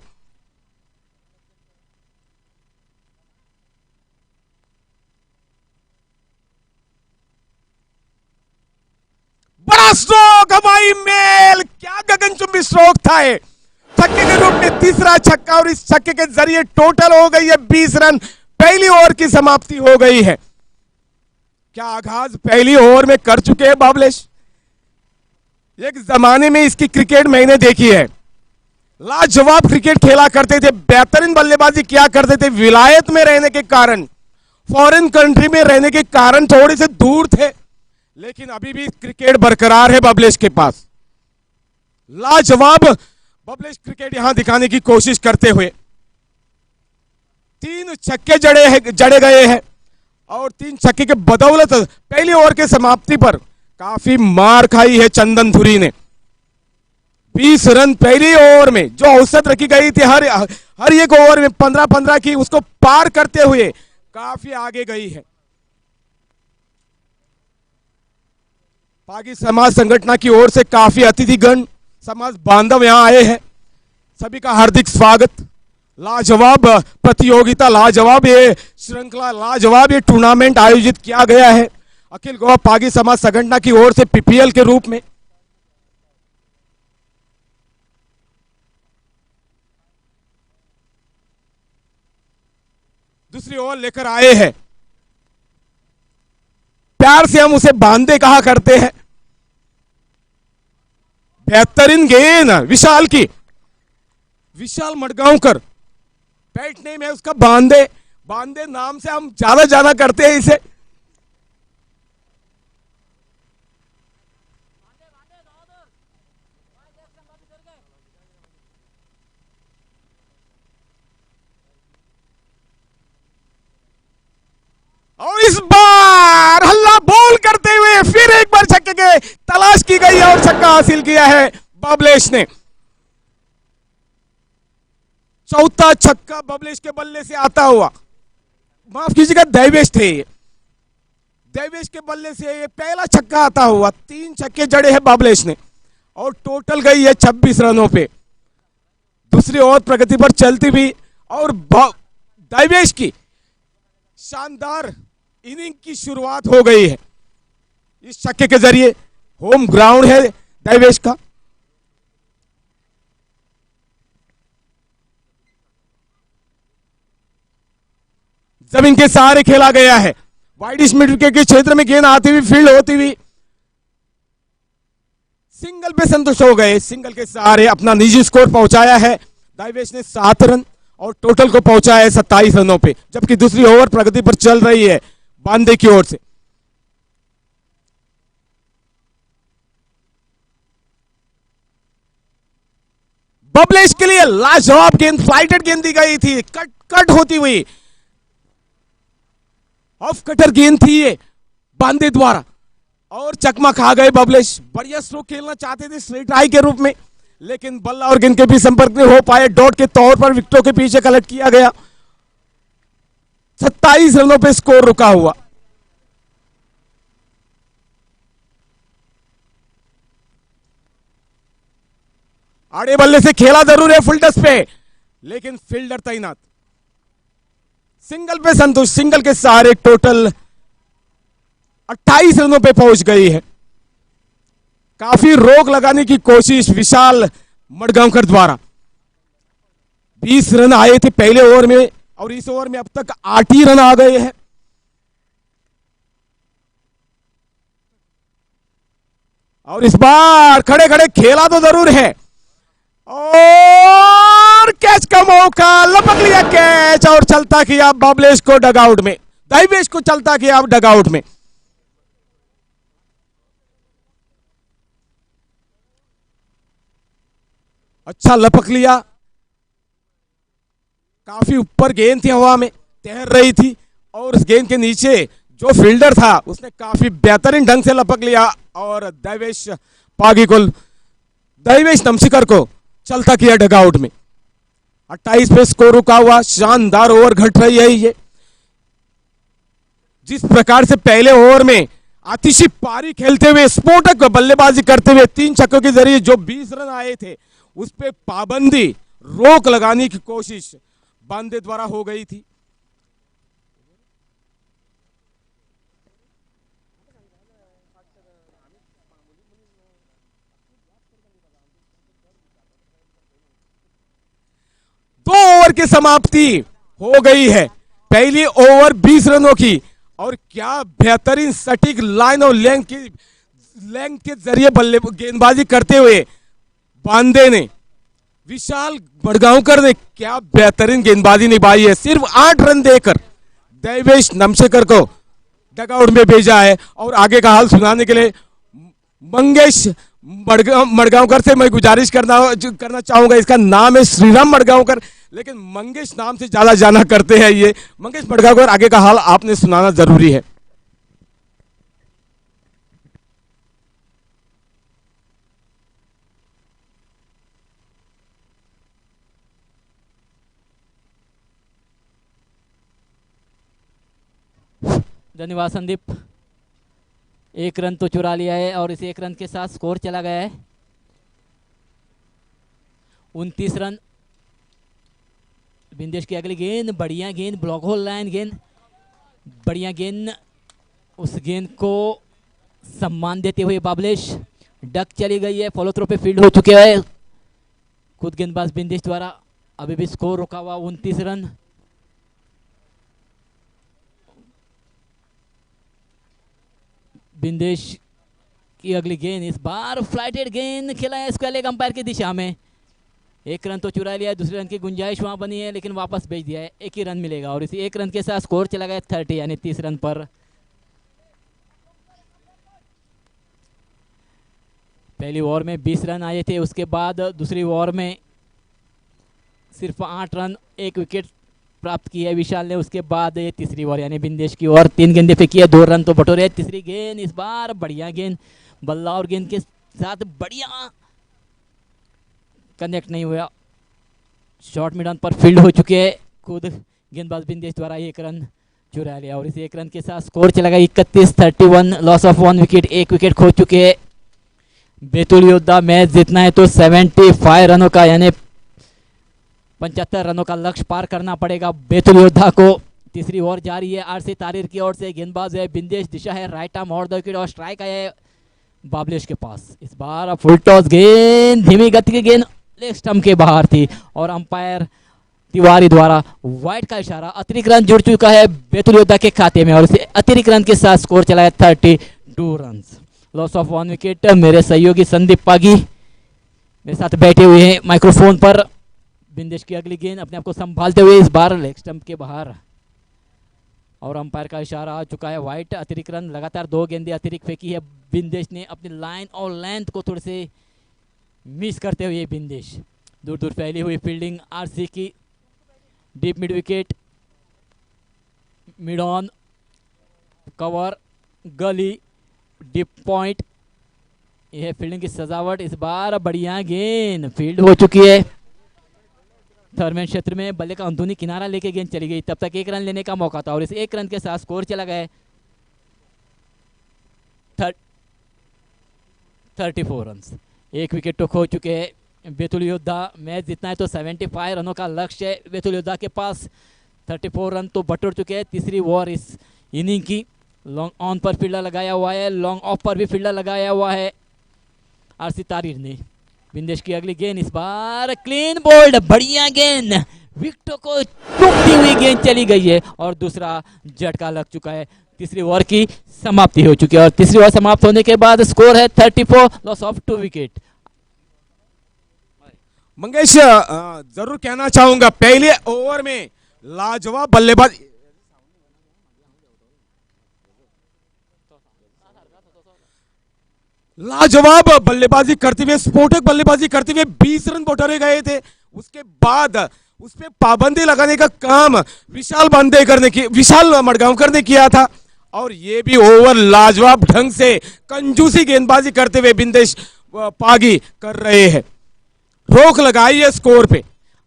बड़ा स्ट्रोक हवाई मेल, क्या गगनचुंबी स्ट्रोक था ये। छक्के के रूप में तीसरा छक्का और इस छक्के के जरिए टोटल हो गई है 20 रन। पहली ओवर की समाप्ति हो गई है। क्या आगाज पहली ओवर में कर चुके हैं बबलेश। एक जमाने में इसकी क्रिकेट मैंने देखी है, लाजवाब क्रिकेट खेला करते थे, बेहतरीन बल्लेबाजी किया करते थे। विलायत में रहने के कारण, फॉरेन कंट्री में रहने के कारण थोड़े से दूर थे, लेकिन अभी भी क्रिकेट बरकरार है बबलेश के पास। लाजवाब बबलेश क्रिकेट यहां दिखाने की कोशिश करते हुए 3 छक्के जड़े गए हैं और 3 छक्के के बदौलत पहली ओवर के समाप्ति पर काफी मार खाई है चंदन धुरी ने। 20 रन पहली ओवर में जो औसत रखी गई थी हर एक ओवर में 15-15 की, उसको पार करते हुए काफी आगे गई है। पागी समाज संगठन की ओर से काफी अतिथिगण, समाज बांधव यहां आए हैं, सभी का हार्दिक स्वागत। लाजवाब प्रतियोगिता, लाजवाब ये श्रृंखला, लाजवाब ये टूर्नामेंट आयोजित किया गया है अखिल गोवा पागी समाज संगठन की ओर से पीपीएल के रूप में। दूसरी ओवर लेकर आए हैं, प्यार से हम उसे बांधे कहा करते हैं। बेहतरीन गेंद विशाल की, विशाल मडगांवकर, पेट नेम है उसका बांधे। बांधे नाम से हम ज्यादा जाना करते हैं इसे। और इस बार हल्ला बोल करते हुए फिर एक बार छक्के के तलाश की गई और छक्का हासिल किया है बबलेश ने। चौथा छक्का बबलेश के बल्ले से आता हुआ, माफ कीजिएगा दैवेश थे, दैवेश के बल्ले से ये पहला छक्का आता हुआ। 3 छक्के जड़े हैं बबलेश ने और टोटल गई है 26 रनों पे। दूसरी ओवर प्रगति पर चलती हुई और दैवेश की शानदार इनिंग की शुरुआत हो गई है इस छक्के के जरिए। होम ग्राउंड है दैवेश का। जमीन के सहारे खेला गया है, वाइड मिड विकेट के क्षेत्र में गेंद आती हुई, फील्ड होती हुई, सिंगल पे संतुष्ट हो गए। सिंगल के सहारे अपना निजी स्कोर पहुंचाया है दैवेश ने 7 रन और टोटल को पहुंचाया है 27 रनों पे। जबकि दूसरी ओवर प्रगति पर चल रही है बांदे की ओर से। बबलेश के लिए लाजवाब गेंद, फ्लाइटेड गेंद दी गई थी, कट होती हुई ऑफ कटर गेंद थी ये बांदे द्वारा और चकमा खा गए बबलेश। बढ़िया स्ट्रोक खेलना चाहते थे स्ट्रेट आई के रूप में, लेकिन बल्ला और गेंद के बीच संपर्क नहीं हो पाए। डॉट के तौर पर विकेटों के पीछे कलेक्ट किया गया। 27 रनों पे स्कोर रुका हुआ। आड़े बल्ले से खेला जरूर है फुल टस पे, लेकिन फील्डर तैनात। सिंगल पे संतुष्ट, सिंगल के सहारे टोटल 28 रनों पे पहुंच गई है। काफी रोक लगाने की कोशिश विशाल मडगांवकर द्वारा। 20 रन आए थे पहले ओवर में और इस ओवर में अब तक 8 ही रन आ गए हैं। और इस बार खड़े खड़े खेला तो जरूर है और कैच का मौका, लपक लिया कैच और चलता किया बबलेश को डगआउट में, दैवेश को चलता किया डगआउट में। अच्छा लपक लिया, काफी ऊपर गेंद थी, हवा में तैर रही थी और उस गेंद के नीचे जो फील्डर था उसने काफी बेहतरीन ढंग से लपक लिया और दैवेश पागीकुल, दैवेश नमशिकर को चलता किया डगआउट में। 28 पे स्कोर रुका हुआ, शानदार ओवर घट रही है ये। जिस प्रकार से पहले ओवर में आतिशी पारी खेलते हुए, स्फोटक बल्लेबाजी करते हुए 3 छक्कों के जरिए जो 20 रन आए थे उस पे पाबंदी, रोक लगाने की कोशिश बांदे द्वारा हो गई थी। दो ओवर की समाप्ति हो गई है, पहली ओवर 20 रनों की और क्या बेहतरीन सटीक लाइन और लेंथ के जरिए बल्ले गेंदबाजी करते हुए बांदे ने, विशाल मडगांवकर ने क्या बेहतरीन गेंदबाजी निभाई है। सिर्फ 8 रन देकर दैवेश नमशेकर को डगआउट में भेजा है और आगे का हाल सुनाने के लिए मंगेश मडगांवकर से मैं गुजारिश करना चाहूंगा। इसका नाम है श्रीराम मडगांवकर, लेकिन मंगेश नाम से ज्यादा जाना करते हैं ये। मंगेश मडगांवकर, आगे का हाल आपने सुनाना जरूरी है। धन्यवाद संदीप। 1 रन तो चुरा लिया है और इस 1 रन के साथ स्कोर चला गया है 29 रन। विंदेश की अगली गेंद, बढ़िया गेंद, ब्लॉक होल लाइन गेंद, बढ़िया गेंद, उस गेंद को सम्मान देते हुए बाबलेश, डक चली गई है, फॉलो थ्रो पे फील्ड हो चुके हैं खुद गेंदबाज विंदेश द्वारा। अभी भी स्कोर रुका हुआ 29 रन। विंदेश की अगली गेंद, इस बार फ्लाइटेड गेंद खेला है स्क्वायर लेग अंपायर की दिशा में। 1 रन तो चुरा लिया है, दूसरे रन की गुंजाइश वहां बनी है लेकिन वापस भेज दिया है। 1 ही रन मिलेगा और इसी 1 रन के साथ स्कोर चला गया 30 यानी 30 रन पर। पहली ओवर में 20 रन आए थे, उसके बाद दूसरी ओवर में सिर्फ 8 रन 1 विकेट प्राप्त की है विशाल ने। उसके बाद ये तीसरी ओवर यानी विंदेश की ओवर 3 गेंदें फेंकी है, 2 रन तो बटोरे। तीसरी गेंद, इस बार बढ़िया गेंद, बल्ला और गेंद के साथ बढ़िया कनेक्ट नहीं हुआ, शॉर्ट मिड ऑन पर फील्ड हो चुके हैं खुद गेंदबाज विंदेश द्वारा। 1 रन चुरा लिया और इस 1 रन के साथ स्कोर चला गया 31-31। लॉस ऑफ 1 विकेट, 1 विकेट खो चुके हैं। बैतूल योद्धा मैच जीतना है तो 75 रनों का यानी 75 रनों का लक्ष्य पार करना पड़ेगा बैतूल योद्धा को। तीसरी ओवर जारी है आरसी तारीर की ओर से, गेंदबाज है विंदेश, दिशा है राइट आर्म और विकेट और स्ट्राइक है बाबलेश के पास। इस बार फुल टॉस गेंद, धीमी गति की गेंद लेग स्टंप के बाहर थी और अंपायर तिवारी द्वारा वाइड का इशारा। अतिरिक्त रन जुड़ चुका है बैतूल योद्धा के खाते में और इसे अतिरिक्त रन के साथ स्कोर चला है 32 रन। Loss of 1 wicket. मेरे सहयोगी संदीप पागी मेरे साथ बैठे हुए हैं माइक्रोफोन पर। विंदेश की अगली गेंद अपने आप को संभालते हुए इस बार लेग स्टंप के बाहर और अंपायर का इशारा आ चुका है वाइट। अतिरिक्त रन, लगातार 2 गेंदें अतिरिक्त फेंकी है विंदेश ने अपनी लाइन और लेंथ को थोड़े से मिस करते हुए। विंदेश दूर दूर फैली हुई फील्डिंग आरसी की, deep mid wicket, mid on, cover, गली, डीप पॉइंट, यह फील्डिंग की सजावट। इस बार बढ़िया गेंद फील्ड हो चुकी है थर्मेन क्षेत्र में, बल्ले का अंदरूनी किनारा लेके गेंद चली गई। तब तक 1 रन लेने का मौका था और इस 1 रन के साथ स्कोर चला गया 34 रन। 1 विकेट तो खो चुके हैं बैतूल योद्धा। मैच जीतना है तो 75 रनों का लक्ष्य है बैतूल योद्धा के पास। 34 रन तो बटोर चुके हैं। तीसरी ओवर इस इनिंग की, लॉन्ग ऑन पर फील्डर लगाया हुआ है, लॉन्ग ऑफ पर भी फील्डर लगाया हुआ है आरसी तारीर ने। विंदेश की अगली गेंद, इस बार क्लीन बोल्ड, बढ़िया गेंद, विकेटों को चूकती हुई गेंद चली गई है और दूसरा झटका लग चुका है। तीसरी ओवर की समाप्ति हो चुकी है और तीसरी ओवर समाप्त होने के बाद स्कोर है 34, लॉस ऑफ 2 विकेट। मंगेश जरूर कहना चाहूंगा पहले ओवर में लाजवाब बल्लेबाज बल्लेबाजी करते हुए, स्फोटक बल्लेबाजी करते हुए 20 रन बटोरे गए थे। उसके बाद उस पे पाबंदी लगाने का काम विशाल मडगांवकर ने किया था और ये भी ओवर लाजवाब ढंग से कंजूसी गेंदबाजी करते हुए बिंदेश पागी कर रहे हैं। रोक लगाई है स्कोर पे।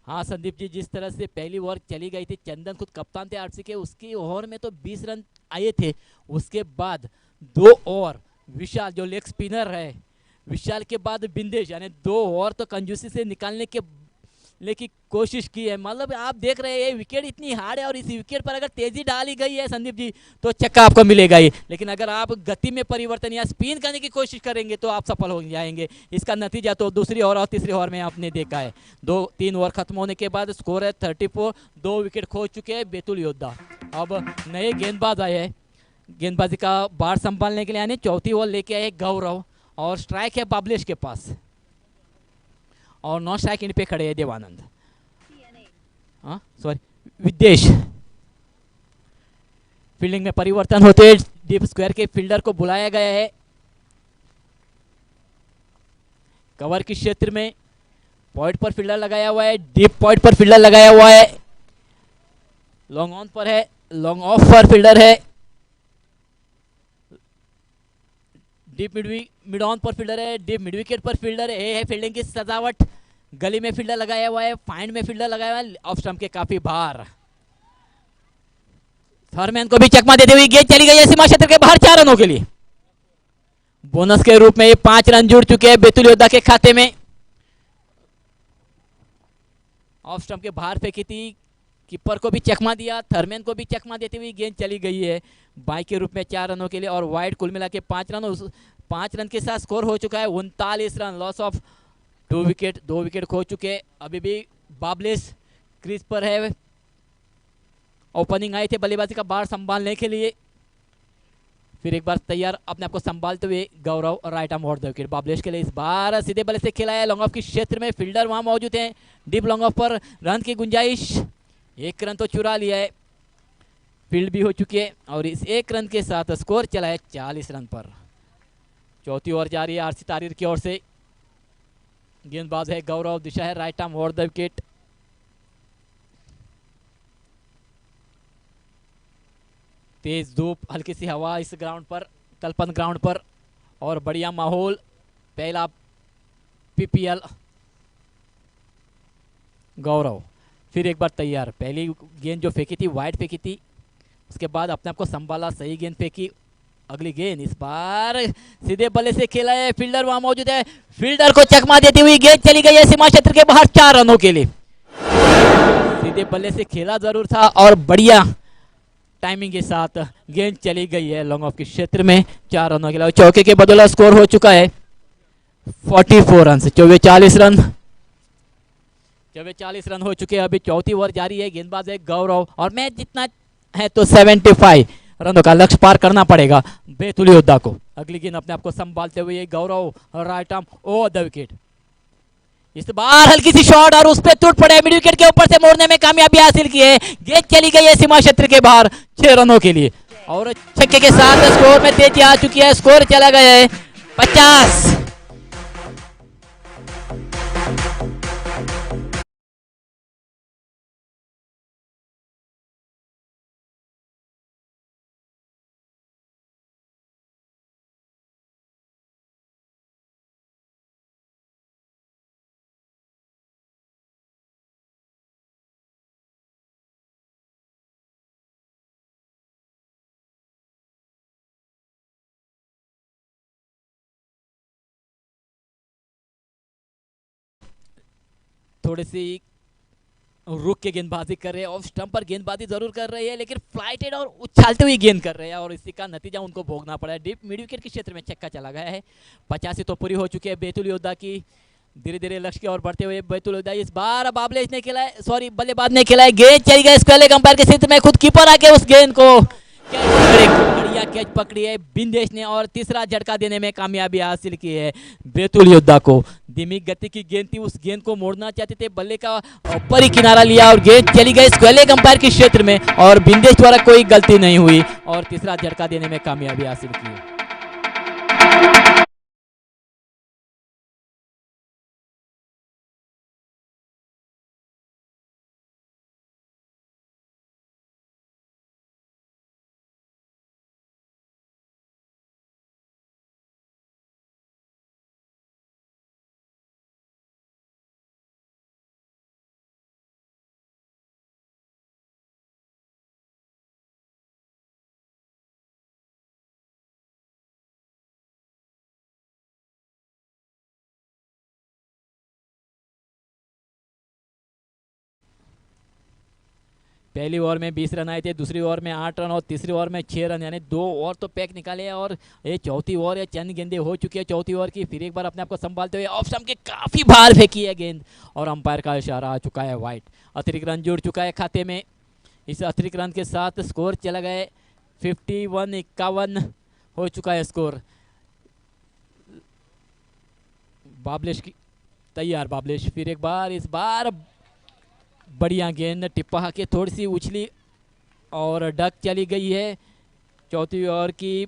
हाँ संदीप जी, जिस तरह से पहली ओवर चली गई थी, चंदन खुद कप्तान थे आरसी के, उसकी ओवर में तो 20 रन आए थे। उसके बाद 2 ओवर विशाल जो लेग स्पिनर है, विशाल के बाद बिंदेश, यानी 2 ओवर तो कंजूसी से निकालने की कोशिश की है। मतलब आप देख रहे हैं विकेट इतनी हार्ड है और इस विकेट पर अगर तेजी डाली गई है संदीप जी तो छक्का आपको मिलेगा ही, लेकिन अगर आप गति में परिवर्तन या स्पिन करने की कोशिश करेंगे तो आप सफल हो जाएंगे। इसका नतीजा तो दूसरी ओवर और तीसरी ओवर में आपने देखा है। 2-3 ओवर खत्म होने के बाद स्कोर है 34, 2 विकेट खो चुके हैं बैतूल योद्धा। अब नए गेंदबाज आए हैं, गेंदबाजी का बाढ़ संभालने के लिए, यानी चौथी ओवर लेके आए गौरव और स्ट्राइक है बाबलेश के पास और नॉन स्ट्राइक इन पे खड़े हैं देवानंद, विदेश। फील्डिंग में परिवर्तन होते डीप स्क्वायर के फील्डर को बुलाया गया है। कवर के क्षेत्र में पॉइंट पर फील्डर लगाया हुआ है, डीप पॉइंट पर फील्डर लगाया हुआ है, लॉन्ग ऑन पर है, लॉन्ग ऑफ पर फील्डर है, डीप मिड ऑन पर फील्डर है, डीप मिड विकेट पर फील्डर है फील्डिंग की सजावट। गली में फील्डर लगाया हुआ है, फाइंड में फील्डर लगाया हुआ है, ऑफ स्टंप के काफी बाहर। थर्मैन को भी चकमा देते हुए गेंद चली गई है सीमा क्षेत्र के बाहर 4 रनों के लिए। बोनस के रूप में ये 5 रन जुड़ चुके हैं बैतूल योद्धा के खाते में। ऑफ स्टंप के बाहर फेंकी थी, कीपर को भी चकमा दिया, थर्मैन को भी चकमा देते हुए गेंद चली गई है बाई के रूप में 4 रनों के लिए और वाइड कुल मिला के 5 रन। 5 रन के साथ स्कोर हो चुका है 39 run, loss of 2 wicket. 2 wicket खो चुके। अभी भी बाबलेस क्रीज पर है, ओपनिंग आए थे बल्लेबाजी का बाढ़ संभालने के लिए। फिर एक बार तैयार अपने आप को संभालते हुए Gaurav right arm over the wicket Bablesh के लिए। इस बार सीधे बल्ले से खेला है लॉन्ग ऑफ के क्षेत्र में, फील्डर वहां मौजूद हैं, डीप लॉन्ग ऑफ पर रन की गुंजाइश। 1 रन तो चुरा लिया है, फील्ड भी हो चुकी है और इस 1 रन के साथ स्कोर चला है 40 रन पर। चौथी ओवर जारी है आरसी तारीर की ओर से। गेंदबाज है गौरव, दिशा है right arm over the wicket. तेज धूप, हल्की सी हवा इस ग्राउंड पर, तलपन ग्राउंड पर, और बढ़िया माहौल। पहला पीपीएल। गौरव फिर एक बार तैयार, पहली गेंद जो फेंकी थी वाइड फेंकी थी, उसके बाद अपने आप को संभाला, सही गेंद फेंकी। अगली गेंद इस बार सीधे बल्ले से खेला है, फील्डर वहां मौजूद है, फील्डर को चकमा देती हुई गेंद चली गई है सीमा क्षेत्र के बाहर 4 रनों के लिए। सीधे बल्ले से खेला जरूर था और बढ़िया टाइमिंग के साथ गेंद चली गई है लॉन्ग ऑफ के क्षेत्र में 4 रनों के लिए। चौके के बदौलत स्कोर हो चुका है 44 रन से 44 रन। 40 रन हो चुके हैं। अभी चौथी ओवर जारी है, गेंदबाज है गौरव और मैच जितना है तो 75 रनों का लक्ष्य पार करना पड़ेगा बैतूल योद्धा को। अगली गेंद अपने आप को संभालते हुए Gaurav right arm over the wicket. इस बार हल्की सी शॉट और उस पर टूट पड़े, मिड विकेट के ऊपर से मोड़ने में कामयाबी हासिल की है। गेंद चली गई है सीमा क्षेत्र के बाहर 6 रनों के लिए और छक्के के साथ स्कोर में तेजी आ चुकी है। स्कोर चला गया है 50। थोड़ी सी रुक के गेंदबाजी कर रहे हैं, ऑफ स्टंप पर गेंदबाजी जरूर कर रहे हैं लेकिन फ्लाइटेड और उछालते हुए गेंद कर रहे हैं और इसी का नतीजा उनको भोगना पड़ा है। डीप मिड विकेट के क्षेत्र में छक्का चला गया है। 85 तो पूरी हो चुकी है बैतूल योद्धा की। धीरे धीरे लक्ष्य की ओर बढ़ते हुए बैतूल योद्धा। इस बार बाबलेश ने खेला है, सॉरी बल्लेबाज ने खेला है, गेंद चली गई स्क्वायर लेग अंपायर के क्षेत्र में। खुद कीपर आके उस गेंद को बढ़िया कैच पकड़ी है बिंदेश ने और तीसरा झटका देने में कामयाबी हासिल की है बैतूल योद्धा को। धीमी गति की गेंद थी, उस गेंद को मोड़ना चाहते थे, बल्ले का ऊपर ही किनारा लिया और गेंद चली गई स्क्वेयर अंपायर के क्षेत्र में और बिंदेश द्वारा कोई गलती नहीं हुई और तीसरा झटका देने में कामयाबी हासिल की। पहली ओवर में 20 रन आए थे, दूसरी ओवर में 8 रन और तीसरी ओवर में 6 रन, यानी 2 ओवर तो पैक निकाले हैं और ये चौथी ओवर है, चंद गेंदें हो चुकी है चौथी ओवर की। फिर एक बार अपने आप को संभालते हुए ऑफ स्टंप के काफी बाहर फेंकी है गेंद और अंपायर का इशारा आ चुका है वाइड। अतिरिक्त रन जुड़ चुका है खाते में। इस अतिरिक्त रन के साथ स्कोर चला गया 51-51 हो चुका है स्कोर। बाबलेश की तैयार, बाबलेश फिर एक बार, इस बार बढ़िया गेंद टिप्पा के थोड़ी सी उछली और डक चली गई है। चौथी ओवर की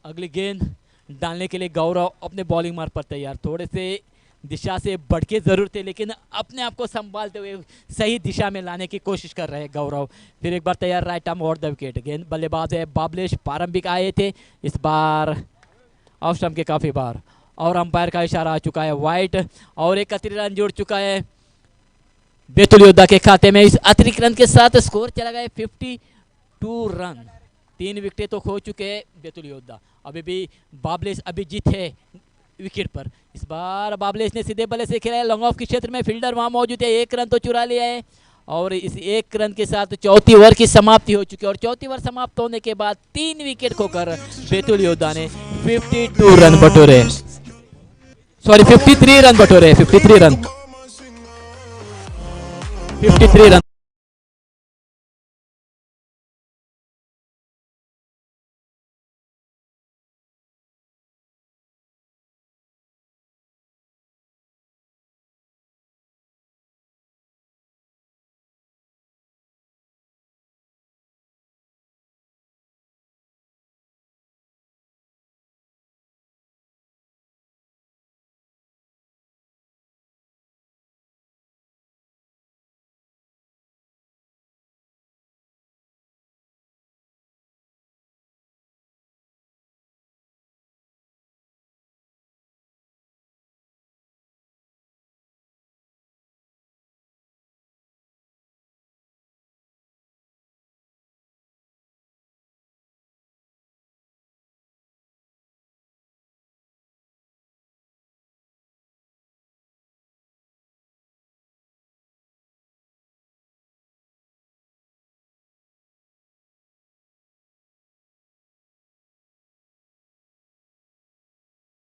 अगली गेंद डालने के लिए गौरव अपने बॉलिंग मार्ग पर तैयार। थोड़े से दिशा से बढ़के जरूर थे लेकिन अपने आप को संभालते हुए सही दिशा में लाने की कोशिश कर रहे हैं गौरव। फिर एक बार तैयार, right arm over the wicket. गेंद बल्लेबाज है बाबलेश, प्रारंभिक आए थे, इस बार ऑफ स्टंप के काफी बार और अंपायर का इशारा आ चुका है वाइड और एक अतिरिक्त रन जुड़ चुका है बैतूल योद्धा के खाते में। इस अतिरिक्त रन के साथ स्कोर चला गया 52 रन। 3 विकेट तो खो चुके हैं बैतूल योद्धा। अभी भी बाबलेश अभिजीत है विकेट पर। इस बार बाबलेश ने सीधे बल्ले से खेला है, लॉन्ग ऑफ के क्षेत्र में फील्डर वहां मौजूद है, 1 रन तो चुरा लिया है और इस 1 रन के साथ चौथी ओवर की समाप्ति हो चुकी है और चौथी ओवर समाप्त होने के बाद 3 विकेट खोकर बैतूल योद्धा ने 52 रन बटोरे, सॉरी 53 रन बटोरे, 53 रन।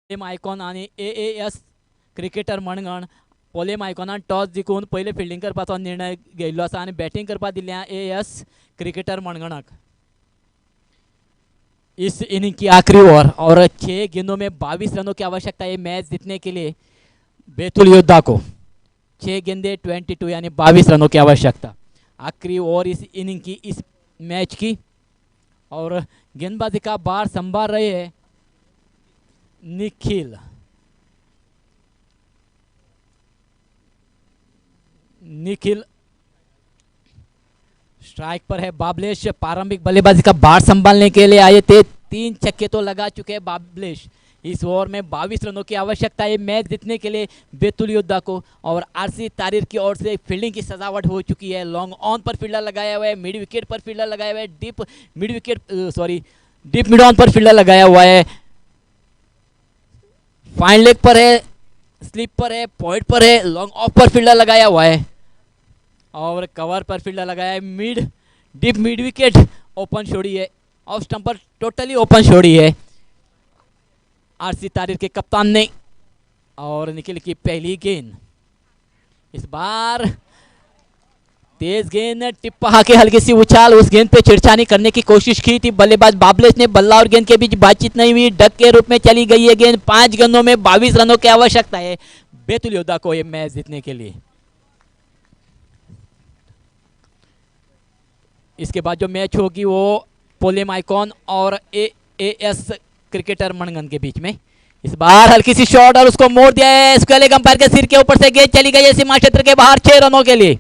पोलेम आयकॉन आणि AAS क्रिकेटर मणगण पोलेम आयकॉनान टॉस जिखून पहिले फिल्डिंग करपाचो निर्णय घेयल्लो आसा आणि बॅटिंग करपा दिल्या AAS क्रिकेटर मणगणाक। इस इनिंग की आखिरी ओवर और 6 गेंदों में 22 रनों की आवश्यकता है मैच जीतने के लिए बैतूल योद्धा को। 6 गेंदे 22 यानी 22 रनों की आवश्यकता आखिरी ओवर इस इनिंग की, इस मैच की। और गेंदबाजी का बार संभाल रहे हैं निखिल। निखिल स्ट्राइक पर है। बाबलेश प्रारंभिक बल्लेबाजी का बार संभालने के लिए आए थे, 3 छक्के तो लगा चुके हैं बाबलेश। इस ओवर में 22 रनों की आवश्यकता है मैच जीतने के लिए बैतूल योद्धा को। और आरसी तारीर की ओर से फील्डिंग की सजावट हो चुकी है। लॉन्ग ऑन पर फील्डर लगाया हुआ है, मिड विकेट पर फील्डर लगाया हुआ है, डीप मिड ऑन पर फील्डर लगाया हुआ है, फाइन लेग पर है, स्लिप पर है, पॉइंट पर है, लॉन्ग ऑफ पर फील्डर लगाया हुआ है और कवर पर फील्डर लगाया है। डीप मिड विकेट ओपन छोड़ी है, ऑफ स्टंप पर टोटली ओपन छोड़ी है आरसी तारीर के कप्तान ने। और निखिल की पहली गेंद, इस बार तेज गेंद, टिप्पा के हल्की सी उछाल, उस गेंद पे छिड़छानी करने की कोशिश की थी बल्लेबाज बाबलेश ने। बल्ला और गेंद के बीच बातचीत नहीं हुई, डक के रूप में चली गई है गेंद। 5 गेंदों में 22 रनों की आवश्यकता है बैतूल योद्धा को ये मैच जीतने के लिए। इसके बाद जो मैच होगी वो पोलेम आइकॉन और एएस क्रिकेटर मणगन के बीच में। इस बार हल्की सी शॉट और उसको मोड़ दिया है स्क्वेयर लेग अंपायर के सिर के ऊपर से, गेंद चली गई है सीमा क्षेत्र के बाहर 6 रनों के लिए।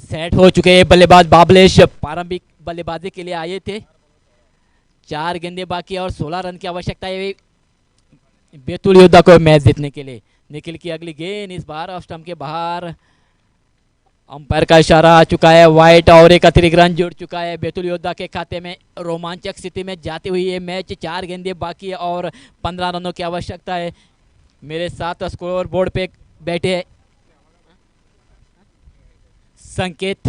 सेट हो चुके हैं बल्लेबाज बाबलेश, प्रारंभिक बल्लेबाजी के लिए आए थे। 4 गेंदें बाकी और 16 रन की आवश्यकता है बैतूल योद्धा को मैच जीतने के लिए। निखिल की अगली गेंद इस बार ऑफ स्टंप के बाहर, अंपायर का इशारा आ चुका है वाइट और एक अतिरिक्त रन जुड़ चुका है बैतूल योद्धा के खाते में। रोमांचक स्थिति में जाती हुई ये मैच, 4 गेंदें बाकी है और 15 रनों की आवश्यकता है। मेरे साथ स्कोर बोर्ड पे बैठे संकेत,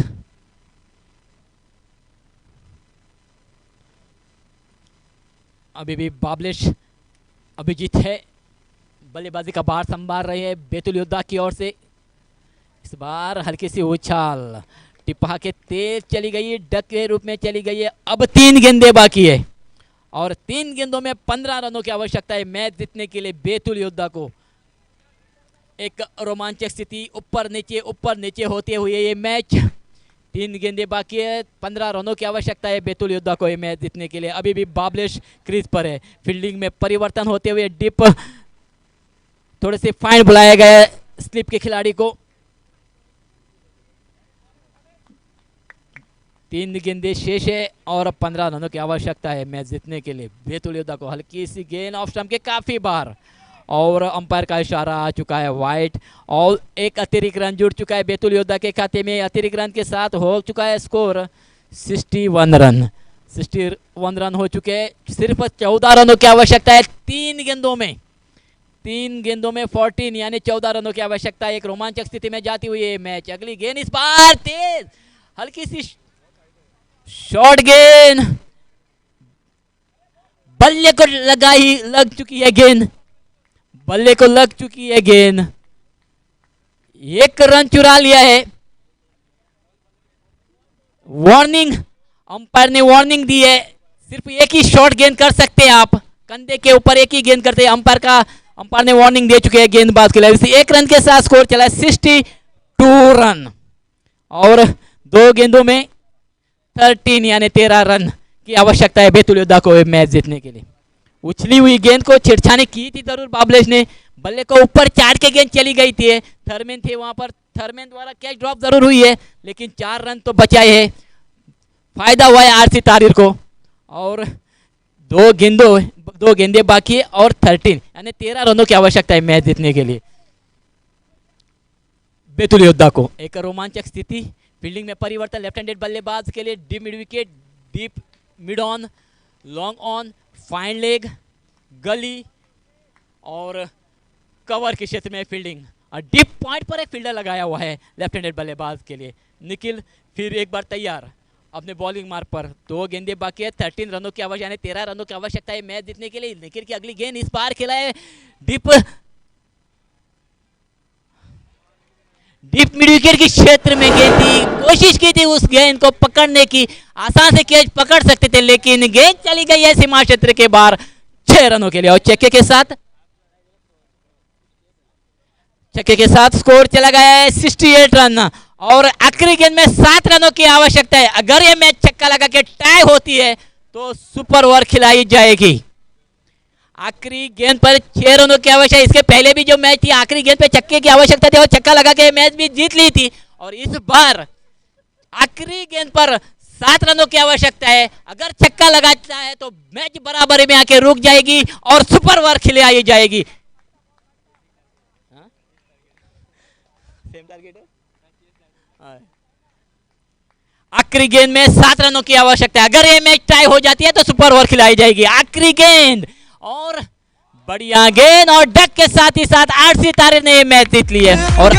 अभी भी बाबलेश अभिजीत है बल्लेबाजी का बार संभाल रहे हैं बैतूल योद्धा की ओर से। इस बार हल्की सी उछाल, टिप्पा के तेज चली गई है, डक के रूप में चली गई है। अब 3 गेंदें बाकी है और 3 गेंदों में 15 रनों की आवश्यकता है मैच जीतने के लिए बैतूल योद्धा को। एक रोमांचक स्थिति, ऊपर नीचे होते हुए ये मैच, 3 गेंदें बाकी है, 15 रनों की आवश्यकता है बैतूल योद्धा को ये मैच जीतने के लिए। अभी भी बाबलेश क्रीज पर है। फील्डिंग में परिवर्तन होते हुए डिप, थोड़े से फाइन बुलाया गया स्लिप के खिलाड़ी को। 3 गेंदें शेष है और 15 रनों की आवश्यकता है मैच जीतने के लिए बैतूल योद्धा को। हल्की सी गेंद ऑफ स्टंप के काफी बार और अंपायर का इशारा आ चुका है वाइट और एक अतिरिक्त रन जुड़ चुका है बैतूल योद्धा के खाते में। अतिरिक्त रन के साथ हो चुका है स्कोर 61 रन। 61 रन हो चुके हैं, सिर्फ 14 रनों की आवश्यकता है। 3 गेंदों में 14 यानी 14 रनों की आवश्यकता है। एक रोमांचक स्थिति में जाती हुई है मैच। अगली गेंद इस बार तेज, हल्की सी शॉर्ट गेंद, बल्ले को लग चुकी है गेंद, बल्ले को लग चुकी है गेंद। 1 रन चुरा लिया है। वार्निंग, अंपायर ने वार्निंग दी है, सिर्फ एक ही शॉट गेंद कर सकते हैं आप, कंधे के ऊपर एक ही गेंद करते हैं। अंपायर ने वार्निंग दे चुके हैं गेंदबाज के लिए। 1 रन के साथ स्कोर चला है 62 रन और 2 गेंदों में 13 यानी 13 रन की आवश्यकता है बैतूल योद्धा को मैच जीतने के लिए। उछली हुई गेंद को छेड़छानी की थी जरूर बाबलेश ने, बल्ले को ऊपर चाट के गेंद चली गई थी। थर्मेन थे वहां पर, थर्मेन द्वारा कैच ड्रॉप जरूर हुई है लेकिन 4 रन तो बचाए है। फायदा हुआ है आरसी तारीर को और 2 गेंदें बाकी है और 13 यानी 13 रनों की आवश्यकता है मैच जीतने के लिए बैतूल योद्धा को। एक रोमांचक स्थिति, फील्डिंग में परिवर्तन लेफ्ट हैंडेड बल्लेबाज के लिए। Deep mid wicket, deep mid on, long on, fine leg, गली और कवर के क्षेत्र में फील्डिंग और डीप पॉइंट पर एक फील्डर लगाया हुआ है लेफ्ट हैंडेड बल्लेबाज के लिए। निखिल फिर एक बार तैयार अपने बॉलिंग मार्क पर। 2 गेंदें बाकी है, 13 रनों की आवश्यकता यानी 13 रनों की आवश्यकता है मैच जीतने के लिए। निखिल की अगली गेंद इस बार खेला है डीप मिड विकेट के क्षेत्र में गेंद थी, कोशिश की थी उस गेंद को पकड़ने की, आसान से कैच पकड़ सकते थे लेकिन गेंद चली गई है सीमा क्षेत्र के बाहर 6 रनों के लिए। और छक्के के साथ स्कोर चला गया है 68 रन और आखिरी गेंद में 7 रनों की आवश्यकता है। अगर यह मैच छक्का लगा के टाई होती है तो सुपर ओवर खिलाई जाएगी। आखिरी गेंद पर 6 रनों की आवश्यकता। इसके पहले भी जो मैच थी आखिरी गेंद पे छक्के की आवश्यकता थी और छक्का लगा के मैच भी जीत ली थी और इस बार आखिरी गेंद पर 7 रनों की आवश्यकता है। अगर छक्का लगाता है तो मैच बराबरी में आके रुक जाएगी और सुपर ओवर खिलाई जाएगी। सेम टारगेट है। आखिरी गेंद में 7 रनों की आवश्यकता है। अगर ये मैच टाई हो जाती है तो सुपर ओवर खिलाई जाएगी। आखिरी गेंद और बढ़िया गेंद और डक के साथ ही साथ 8 सितारे ने ये मैच जीत लिया और